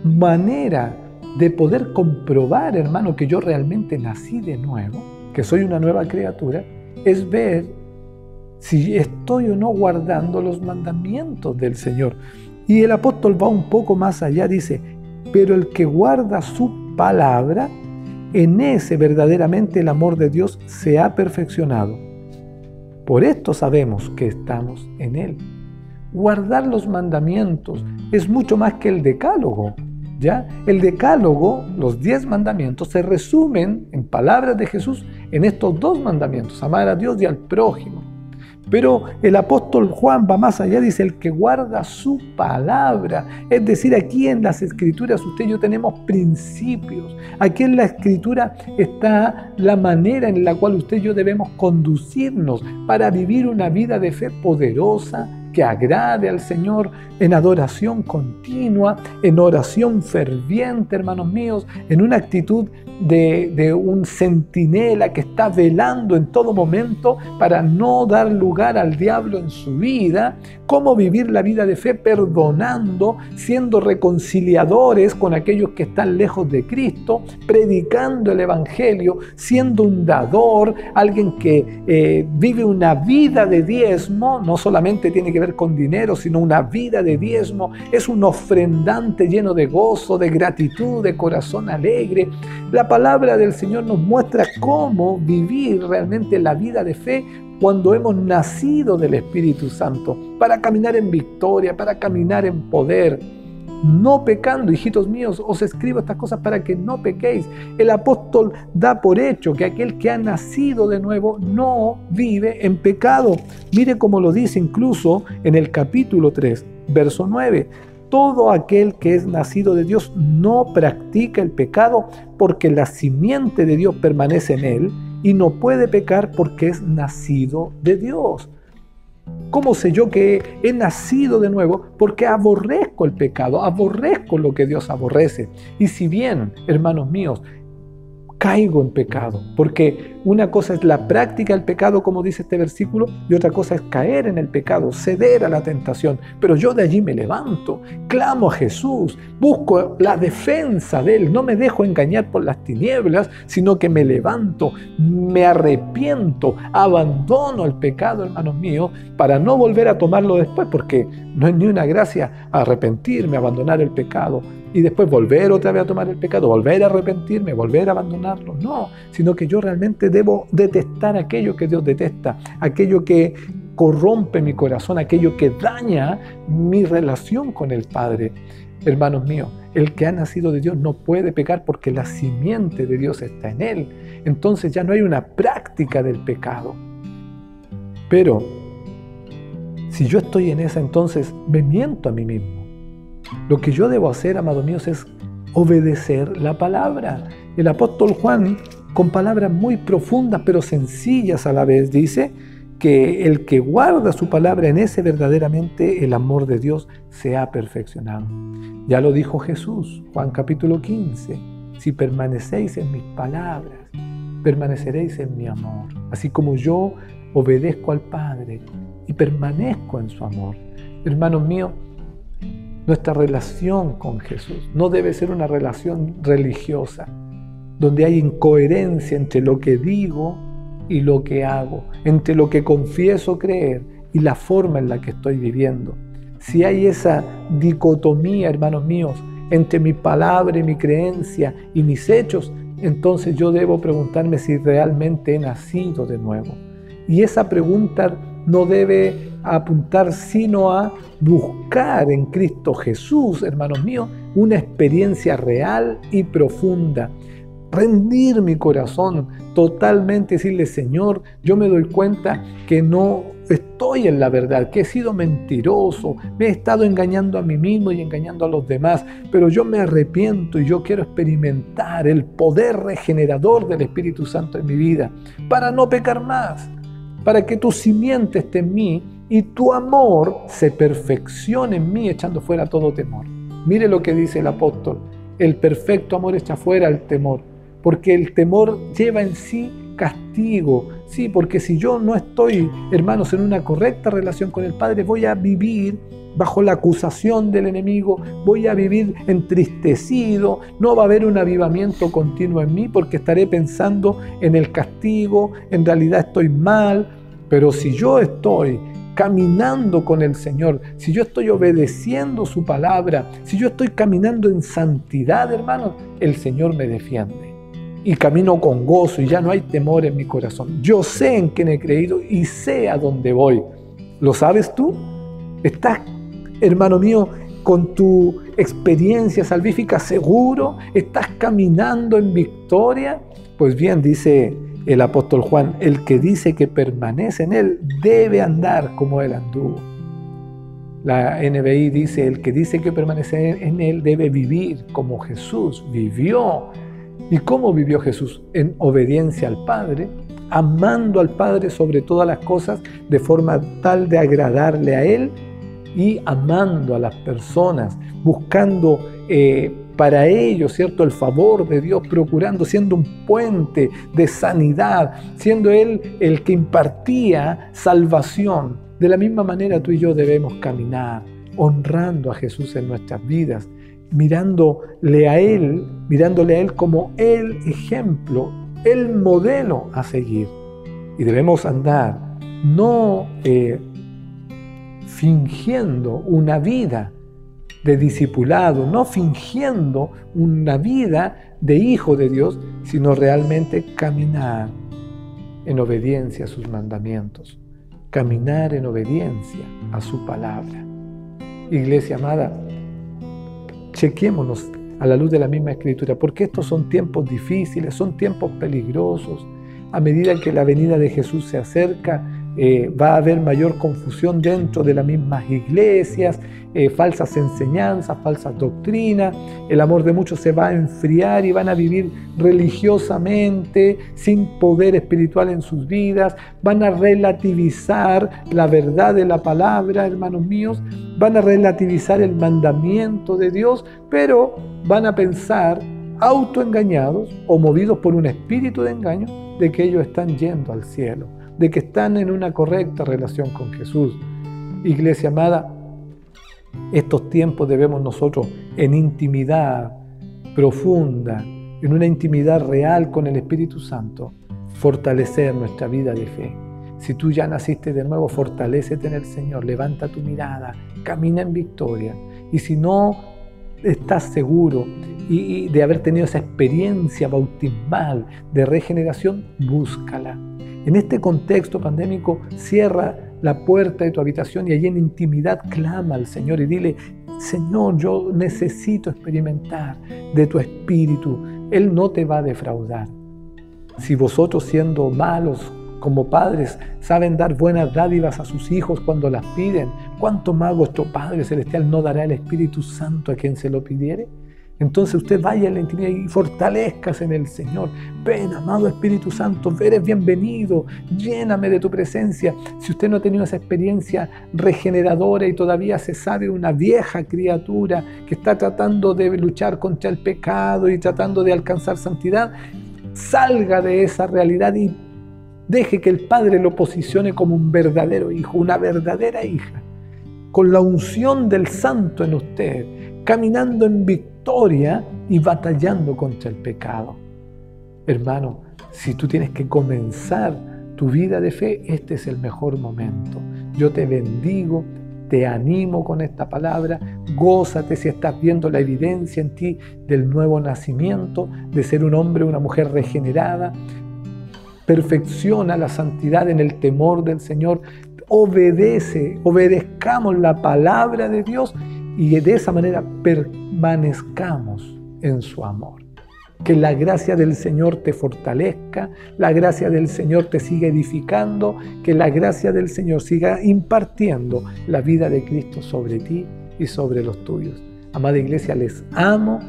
manera de poder comprobar, hermano, que yo realmente nací de nuevo, que soy una nueva criatura, es ver si estoy o no guardando los mandamientos del Señor. Y el apóstol va un poco más allá, dice, pero el que guarda su palabra, en ese verdaderamente el amor de Dios se ha perfeccionado. Por esto sabemos que estamos en Él. Guardar los mandamientos es mucho más que el decálogo. ¿Ya? El decálogo, los 10 mandamientos, se resumen en palabras de Jesús en estos 2 mandamientos, amar a Dios y al prójimo. Pero el apóstol Juan va más allá, dice, el que guarda su palabra. Es decir, aquí en las Escrituras usted y yo tenemos principios. Aquí en la Escritura está la manera en la cual usted y yo debemos conducirnos para vivir una vida de fe poderosa, que agrade al Señor, en adoración continua, en oración ferviente, hermanos míos, en una actitud de un centinela que está velando en todo momento para no dar lugar al diablo en su vida. Cómo vivir la vida de fe perdonando, siendo reconciliadores con aquellos que están lejos de Cristo, predicando el Evangelio, siendo un dador, alguien que vive una vida de diezmo. No solamente tiene que ver ver con dinero, sino una vida de diezmo. Es un ofrendante lleno de gozo, de gratitud, de corazón alegre. La palabra del Señor nos muestra cómo vivir realmente la vida de fe cuando hemos nacido del Espíritu Santo, para caminar en victoria, para caminar en poder, no pecando. Hijitos míos, os escribo estas cosas para que no pequéis. El apóstol da por hecho que aquel que ha nacido de nuevo no vive en pecado. Mire cómo lo dice incluso en el capítulo 3, verso 9. Todo aquel que es nacido de Dios no practica el pecado, porque la simiente de Dios permanece en él y no puede pecar porque es nacido de Dios. ¿Cómo sé yo que he nacido de nuevo? Porque aborrezco el pecado, aborrezco lo que Dios aborrece. Y si bien, hermanos míos, caigo en pecado, porque una cosa es la práctica del pecado, como dice este versículo, y otra cosa es caer en el pecado, ceder a la tentación. Pero yo de allí me levanto, clamo a Jesús, busco la defensa de Él, no me dejo engañar por las tinieblas, sino que me levanto, me arrepiento, abandono el pecado, hermanos míos, para no volver a tomarlo después, porque no es ni una gracia arrepentirme, abandonar el pecado, y después volver otra vez a tomar el pecado, volver a arrepentirme, volver a abandonarlo. No, sino que yo realmente debo detestar aquello que Dios detesta, aquello que corrompe mi corazón, aquello que daña mi relación con el Padre. Hermanos míos, el que ha nacido de Dios no puede pecar porque la simiente de Dios está en él. Entonces ya no hay una práctica del pecado. Pero si yo estoy en esa, entonces me miento a mí mismo. Lo que yo debo hacer, amados míos, es obedecer la palabra. El apóstol Juan, con palabras muy profundas pero sencillas a la vez, dice que el que guarda su palabra, en ese verdaderamente el amor de Dios se ha perfeccionado. Ya lo dijo Jesús, Juan capítulo 15, si permanecéis en mis palabras, permaneceréis en mi amor, así como yo obedezco al Padre y permanezco en su amor. Hermanos míos, nuestra relación con Jesús no debe ser una relación religiosa, donde hay incoherencia entre lo que digo y lo que hago, entre lo que confieso creer y la forma en la que estoy viviendo. Si hay esa dicotomía, hermanos míos, entre mi palabra y mi creencia y mis hechos, entonces yo debo preguntarme si realmente he nacido de nuevo. Y esa pregunta no debe apuntar sino a buscar en Cristo Jesús, hermanos míos, una experiencia real y profunda. Rendir mi corazón totalmente, decirle: Señor, yo me doy cuenta que no estoy en la verdad, que he sido mentiroso, me he estado engañando a mí mismo y engañando a los demás, pero yo me arrepiento y yo quiero experimentar el poder regenerador del Espíritu Santo en mi vida para no pecar más, para que tu simiente esté en mí y tu amor se perfeccione en mí, echando fuera todo temor. Mire lo que dice el apóstol: el perfecto amor echa fuera el temor, porque el temor lleva en sí castigo. Sí, porque si yo no estoy, hermanos, en una correcta relación con el Padre, voy a vivir bajo la acusación del enemigo, voy a vivir entristecido, no va a haber un avivamiento continuo en mí porque estaré pensando en el castigo, en realidad estoy mal. Pero si yo estoy caminando con el Señor, si yo estoy obedeciendo su palabra, si yo estoy caminando en santidad, hermanos, el Señor me defiende. Y camino con gozo y ya no hay temor en mi corazón. Yo sé en quién he creído y sé a dónde voy. ¿Lo sabes tú? ¿Estás, hermano mío, con tu experiencia salvífica seguro? ¿Estás caminando en victoria? Pues bien, dice el apóstol Juan: el que dice que permanece en él debe andar como él anduvo. La NBI dice: el que dice que permanece en él debe vivir como Jesús vivió. ¿Y cómo vivió Jesús? En obediencia al Padre, amando al Padre sobre todas las cosas, de forma tal de agradarle a Él, y amando a las personas, buscando para ellos, ¿cierto?, el favor de Dios, procurando, siendo un puente de sanidad, siendo Él el que impartía salvación. De la misma manera tú y yo debemos caminar, honrando a Jesús en nuestras vidas, mirándole a Él como el ejemplo, el modelo a seguir. Y debemos andar no fingiendo una vida de discipulado, no fingiendo una vida de hijo de Dios, sino realmente caminar en obediencia a sus mandamientos, caminar en obediencia a su palabra. Iglesia amada, chequémonos a la luz de la misma Escritura, porque estos son tiempos difíciles, son tiempos peligrosos. A medida que la venida de Jesús se acerca, va a haber mayor confusión dentro de las mismas iglesias, falsas enseñanzas, falsas doctrinas. El amor de muchos se va a enfriar y van a vivir religiosamente, sin poder espiritual en sus vidas. Van a relativizar la verdad de la palabra, hermanos míos. Van a relativizar el mandamiento de Dios, pero van a pensar, autoengañados o movidos por un espíritu de engaño, de que ellos están yendo al cielo, de que están en una correcta relación con Jesús. Iglesia amada, estos tiempos debemos nosotros en intimidad profunda, en una intimidad real con el Espíritu Santo, fortalecer nuestra vida de fe. Si tú ya naciste de nuevo, fortalécete en el Señor, levanta tu mirada, camina en victoria. Y si no estás seguro y de haber tenido esa experiencia bautismal de regeneración, búscala. En este contexto pandémico, cierra la puerta de tu habitación y allí en intimidad clama al Señor y dile: Señor, yo necesito experimentar de tu Espíritu. Él no te va a defraudar. Si vosotros, siendo malos como padres, saben dar buenas dádivas a sus hijos cuando las piden, ¿cuánto más vuestro Padre Celestial no dará el Espíritu Santo a quien se lo pidiere? Entonces usted vaya a la intimidad y fortalezcase en el Señor. Ven, amado Espíritu Santo, eres bienvenido, lléname de tu presencia. Si usted no ha tenido esa experiencia regeneradora y todavía se sabe una vieja criatura que está tratando de luchar contra el pecado y tratando de alcanzar santidad, salga de esa realidad y deje que el Padre lo posicione como un verdadero hijo, una verdadera hija, con la unción del Santo en usted, caminando en victoria y batallando contra el pecado. Hermano, si tú tienes que comenzar tu vida de fe, este es el mejor momento. Yo te bendigo, te animo con esta palabra. Gózate si estás viendo la evidencia en ti del nuevo nacimiento, de ser un hombre o una mujer regenerada. Perfecciona la santidad en el temor del Señor. Obedezcamos la palabra de Dios y de esa manera permanezcamos en su amor. Que la gracia del Señor te fortalezca, la gracia del Señor te siga edificando, que la gracia del Señor siga impartiendo la vida de Cristo sobre ti y sobre los tuyos. Amada Iglesia, les amo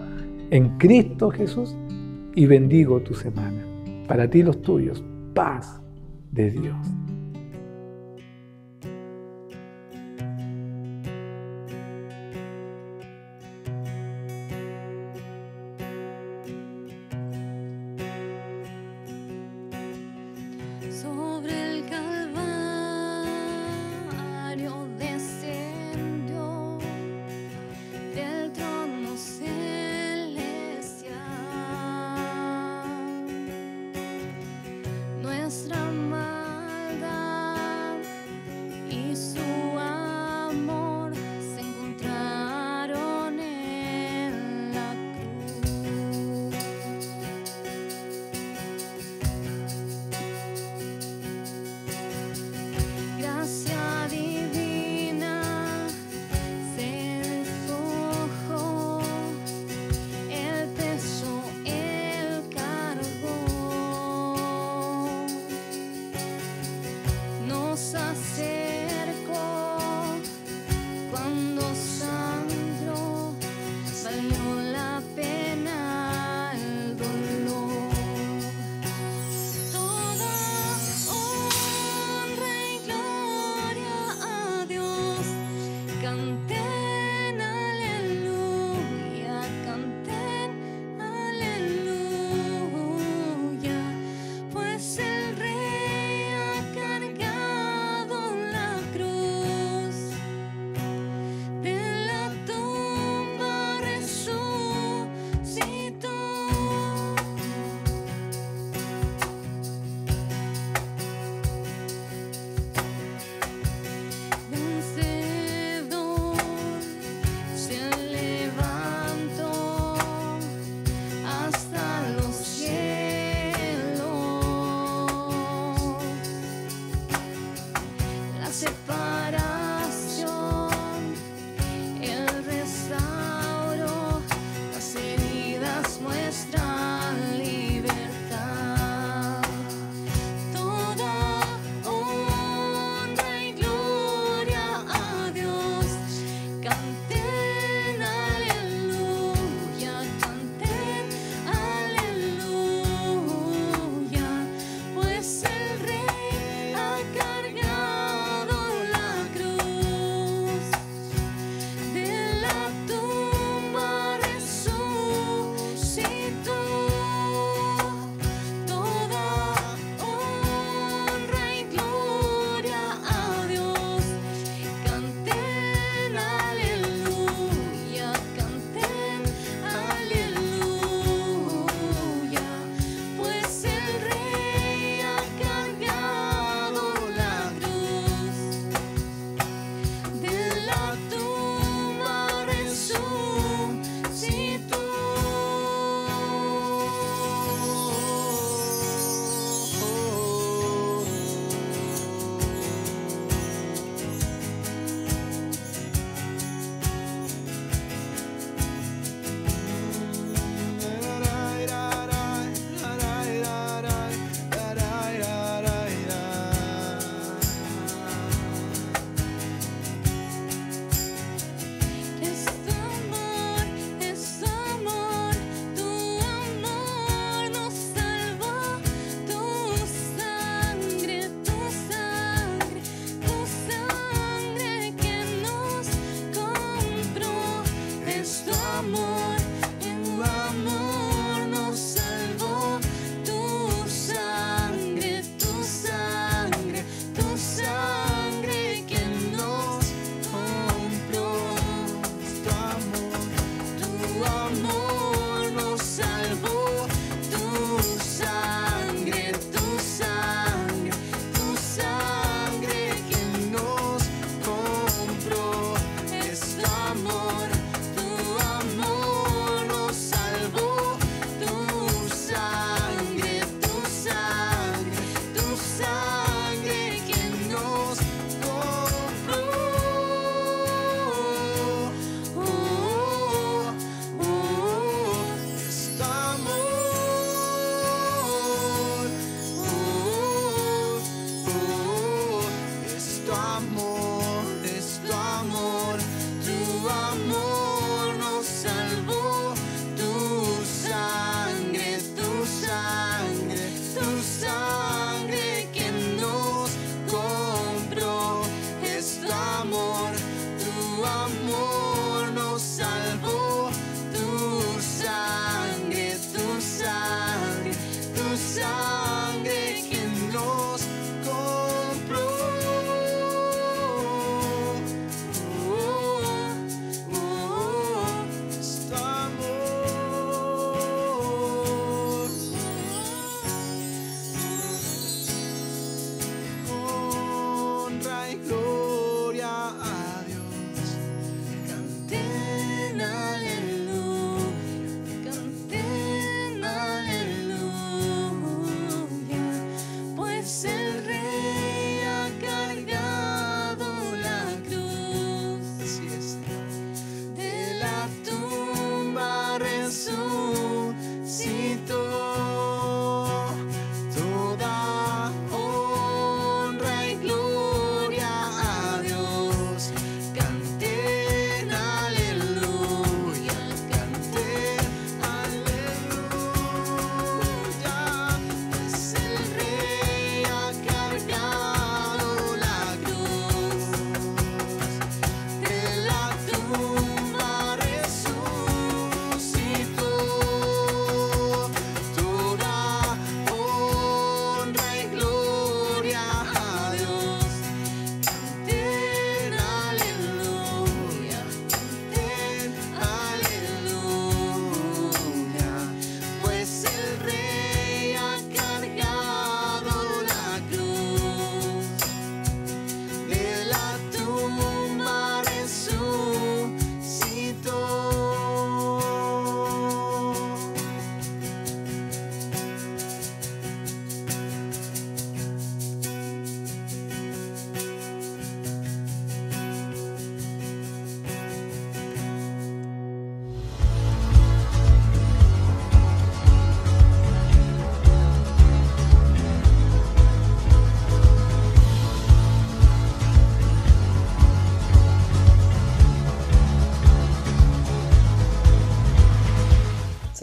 en Cristo Jesús y bendigo tu semana. Para ti y los tuyos, paz de Dios. Sobre el Calvario descendió del trono celestial. Nuestra maldad separación, Él restauró las heridas, muestran libertad. Toda honra y gloria a Dios, canten aleluya, pues el Rey ha cargado la cruz, de la tumba resucitó. Toda honra y gloria a Dios, canten aleluya, pues el Rey ha cargado la cruz, de la tumba resucitó. Es amor, tu amor nos salvó, tu sangre que nos compró. Es tu amor nos salvó, tu sangre que nos compró. Tu amor nos salvó, tu sangre que nos compró. Es tu amor nos salvó, tu sangre que nos compró. Es tu amor, tu amor nos salvó, tu sangre que nos compró. Es tu amor nos salvó, tu sangre que nos compró. Honra y gloria a Dios, canten aleluya, pues el Rey ha cargado la cruz. Así es. De la tumba resucitó. Toda honra y gloria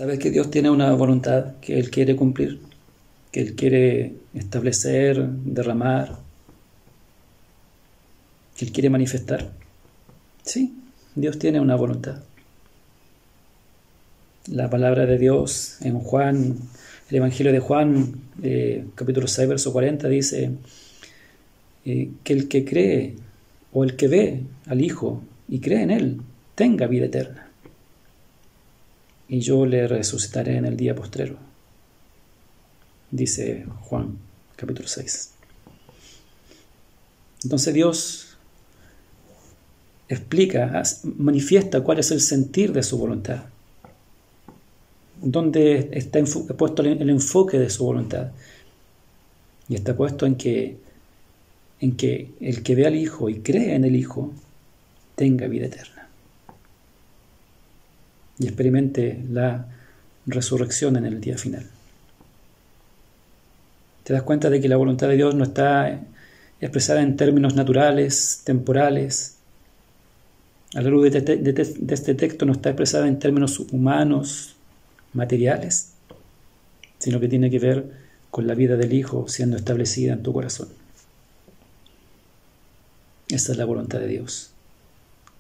Sabes que Dios tiene una voluntad que Él quiere cumplir, que Él quiere establecer, derramar, que Él quiere manifestar. Sí, Dios tiene una voluntad. La palabra de Dios en Juan, el Evangelio de Juan, capítulo 6, verso 40, dice que el que cree o el que ve al Hijo y cree en Él, tenga vida eterna. Y yo le resucitaré en el día postrero, dice Juan, capítulo 6. Entonces Dios explica, manifiesta cuál es el sentir de su voluntad, dónde está puesto el enfoque de su voluntad. Y está puesto en que el que ve al Hijo y cree en el Hijo tenga vida eterna y experimente la resurrección en el día final. Te das cuenta de que la voluntad de Dios no está expresada en términos naturales, temporales. A la luz de este texto no está expresada en términos humanos, materiales, sino que tiene que ver con la vida del Hijo siendo establecida en tu corazón. Esa es la voluntad de Dios.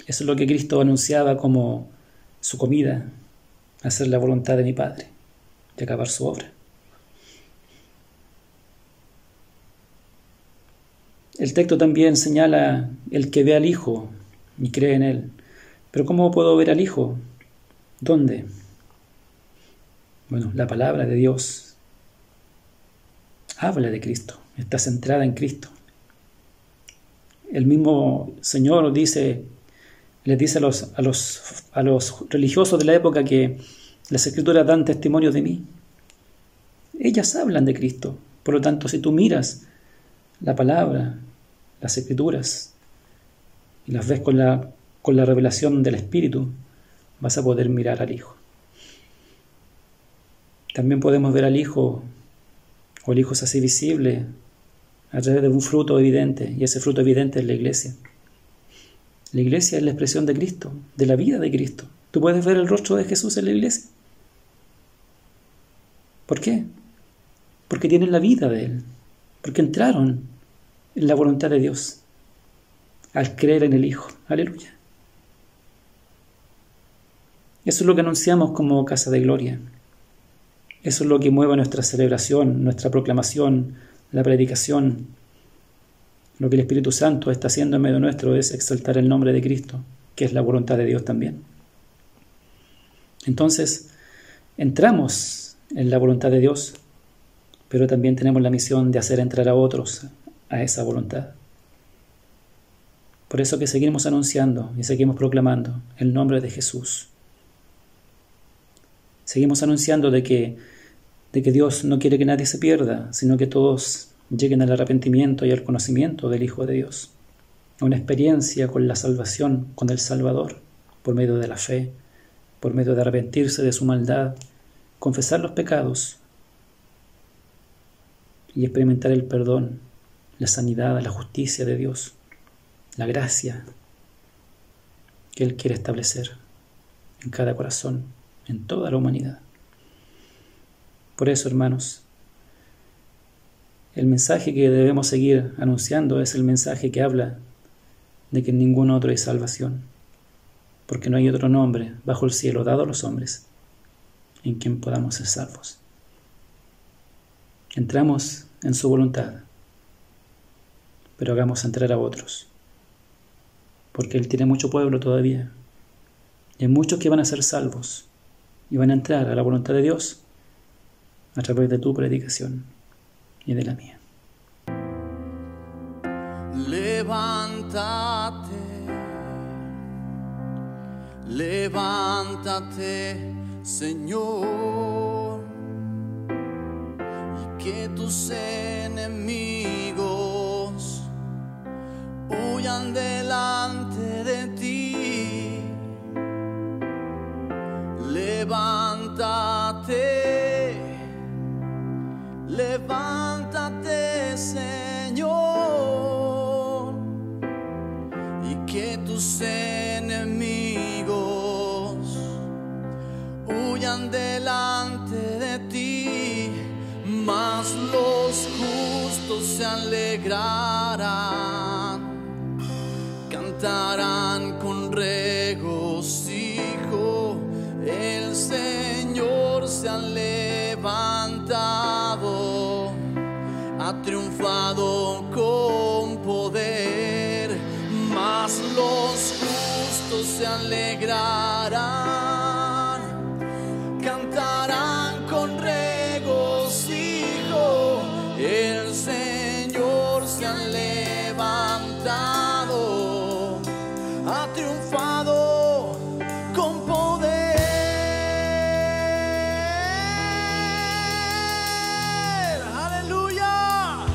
Eso es lo que Cristo anunciaba como su comida, hacer la voluntad de mi Padre y acabar su obra. El texto también señala el que ve al Hijo y cree en Él. Pero ¿cómo puedo ver al Hijo? ¿Dónde? Bueno, la palabra de Dios habla de Cristo, está centrada en Cristo. El mismo Señor les dice a los religiosos de la época que las Escrituras dan testimonio de mí. Ellas hablan de Cristo. Por lo tanto, si tú miras la palabra, las Escrituras, y las ves con la revelación del Espíritu, vas a poder mirar al Hijo. También podemos ver al Hijo, o el Hijo se hace visible a través de un fruto evidente, y ese fruto evidente es la iglesia. La iglesia es la expresión de Cristo, de la vida de Cristo. ¿Tú puedes ver el rostro de Jesús en la iglesia? ¿Por qué? Porque tienen la vida de Él, porque entraron en la voluntad de Dios al creer en el Hijo. Aleluya. Eso es lo que anunciamos como Casa de Gloria. Eso es lo que mueve nuestra celebración, nuestra proclamación, la predicación. Lo que el Espíritu Santo está haciendo en medio nuestro es exaltar el nombre de Cristo, que es la voluntad de Dios también. Entonces, entramos en la voluntad de Dios, pero también tenemos la misión de hacer entrar a otros a esa voluntad. Por eso que seguimos anunciando y seguimos proclamando el nombre de Jesús. Seguimos anunciando de que Dios no quiere que nadie se pierda, sino que todos lleguen al arrepentimiento y al conocimiento del Hijo de Dios, a una experiencia con la salvación, con el Salvador, por medio de la fe, por medio de arrepentirse de su maldad, confesar los pecados y experimentar el perdón, la sanidad, la justicia de Dios, la gracia que Él quiere establecer en cada corazón, en toda la humanidad. Por eso, hermanos, el mensaje que debemos seguir anunciando es el mensaje que habla de que en ningún otro hay salvación, porque no hay otro nombre bajo el cielo dado a los hombres en quien podamos ser salvos. Entramos en su voluntad, pero hagamos entrar a otros, porque Él tiene mucho pueblo todavía, y hay muchos que van a ser salvos y van a entrar a la voluntad de Dios a través de tu predicación y de la mía. Levántate, levántate, Señor, y que tus enemigos huyan delante de ti. Levántate, levántate, Señor, y que tus enemigos huyan huyan delante de ti, mas los justos se alegrarán, cantarán con regocijo. El Señor se ha levantado, ha triunfado con poder, mas los justos se alegrarán, cantarán con regocijo. El Señor se ha levantado, ha triunfado con poder. ¡Aleluya!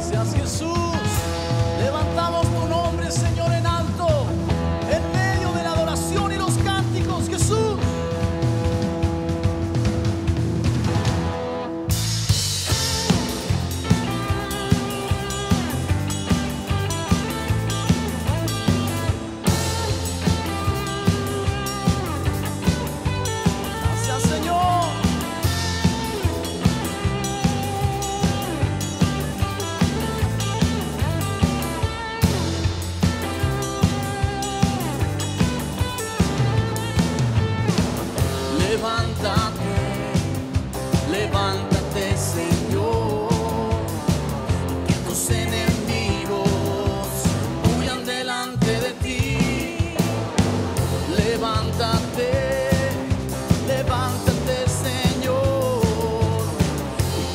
Gracias, Jesús. Levantamos tu nombre, Señor, en alto, en medio de la adoración y los cánticos, Jesús. Gracias, Señor. Levántate, levántate, Señor, que tus enemigos huyan delante de ti. Levántate, levántate, Señor,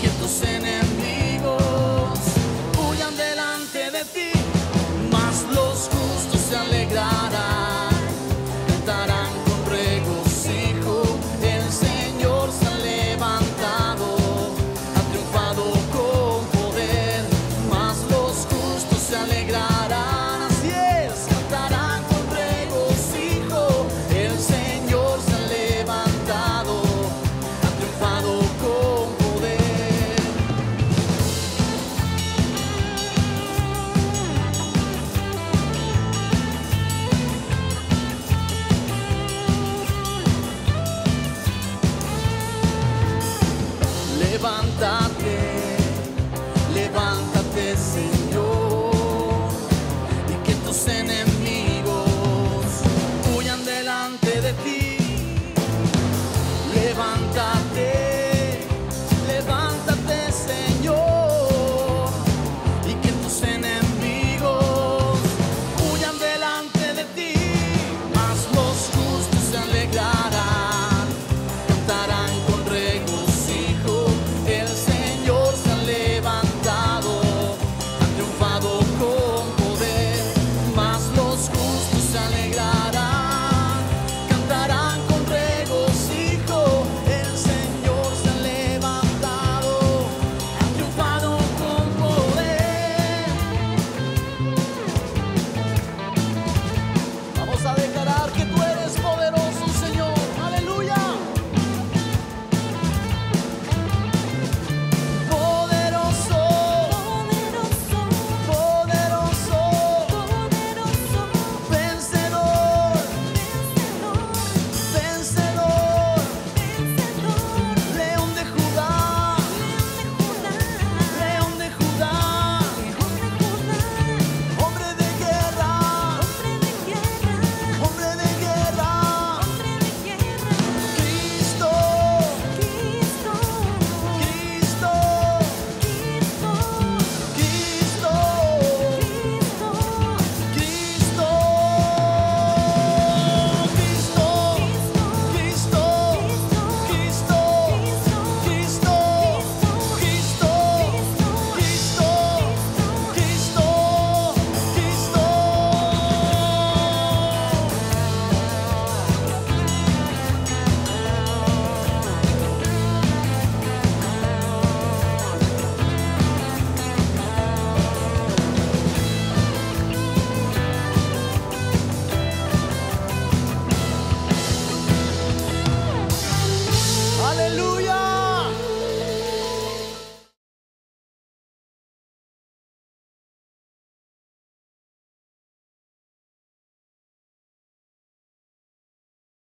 que tus enemigos huyan delante de ti. Mas los justos se alegrarán, cantarán con regocijo. El Señor se ha levantado, ha triunfado con poder, mas los justos se alegrarán. Así es, cantarán con regocijo. El Señor se ha levantado, ha triunfado con poder. Levántate, levántate, Señor, y que tus enemigos huyan delante de ti.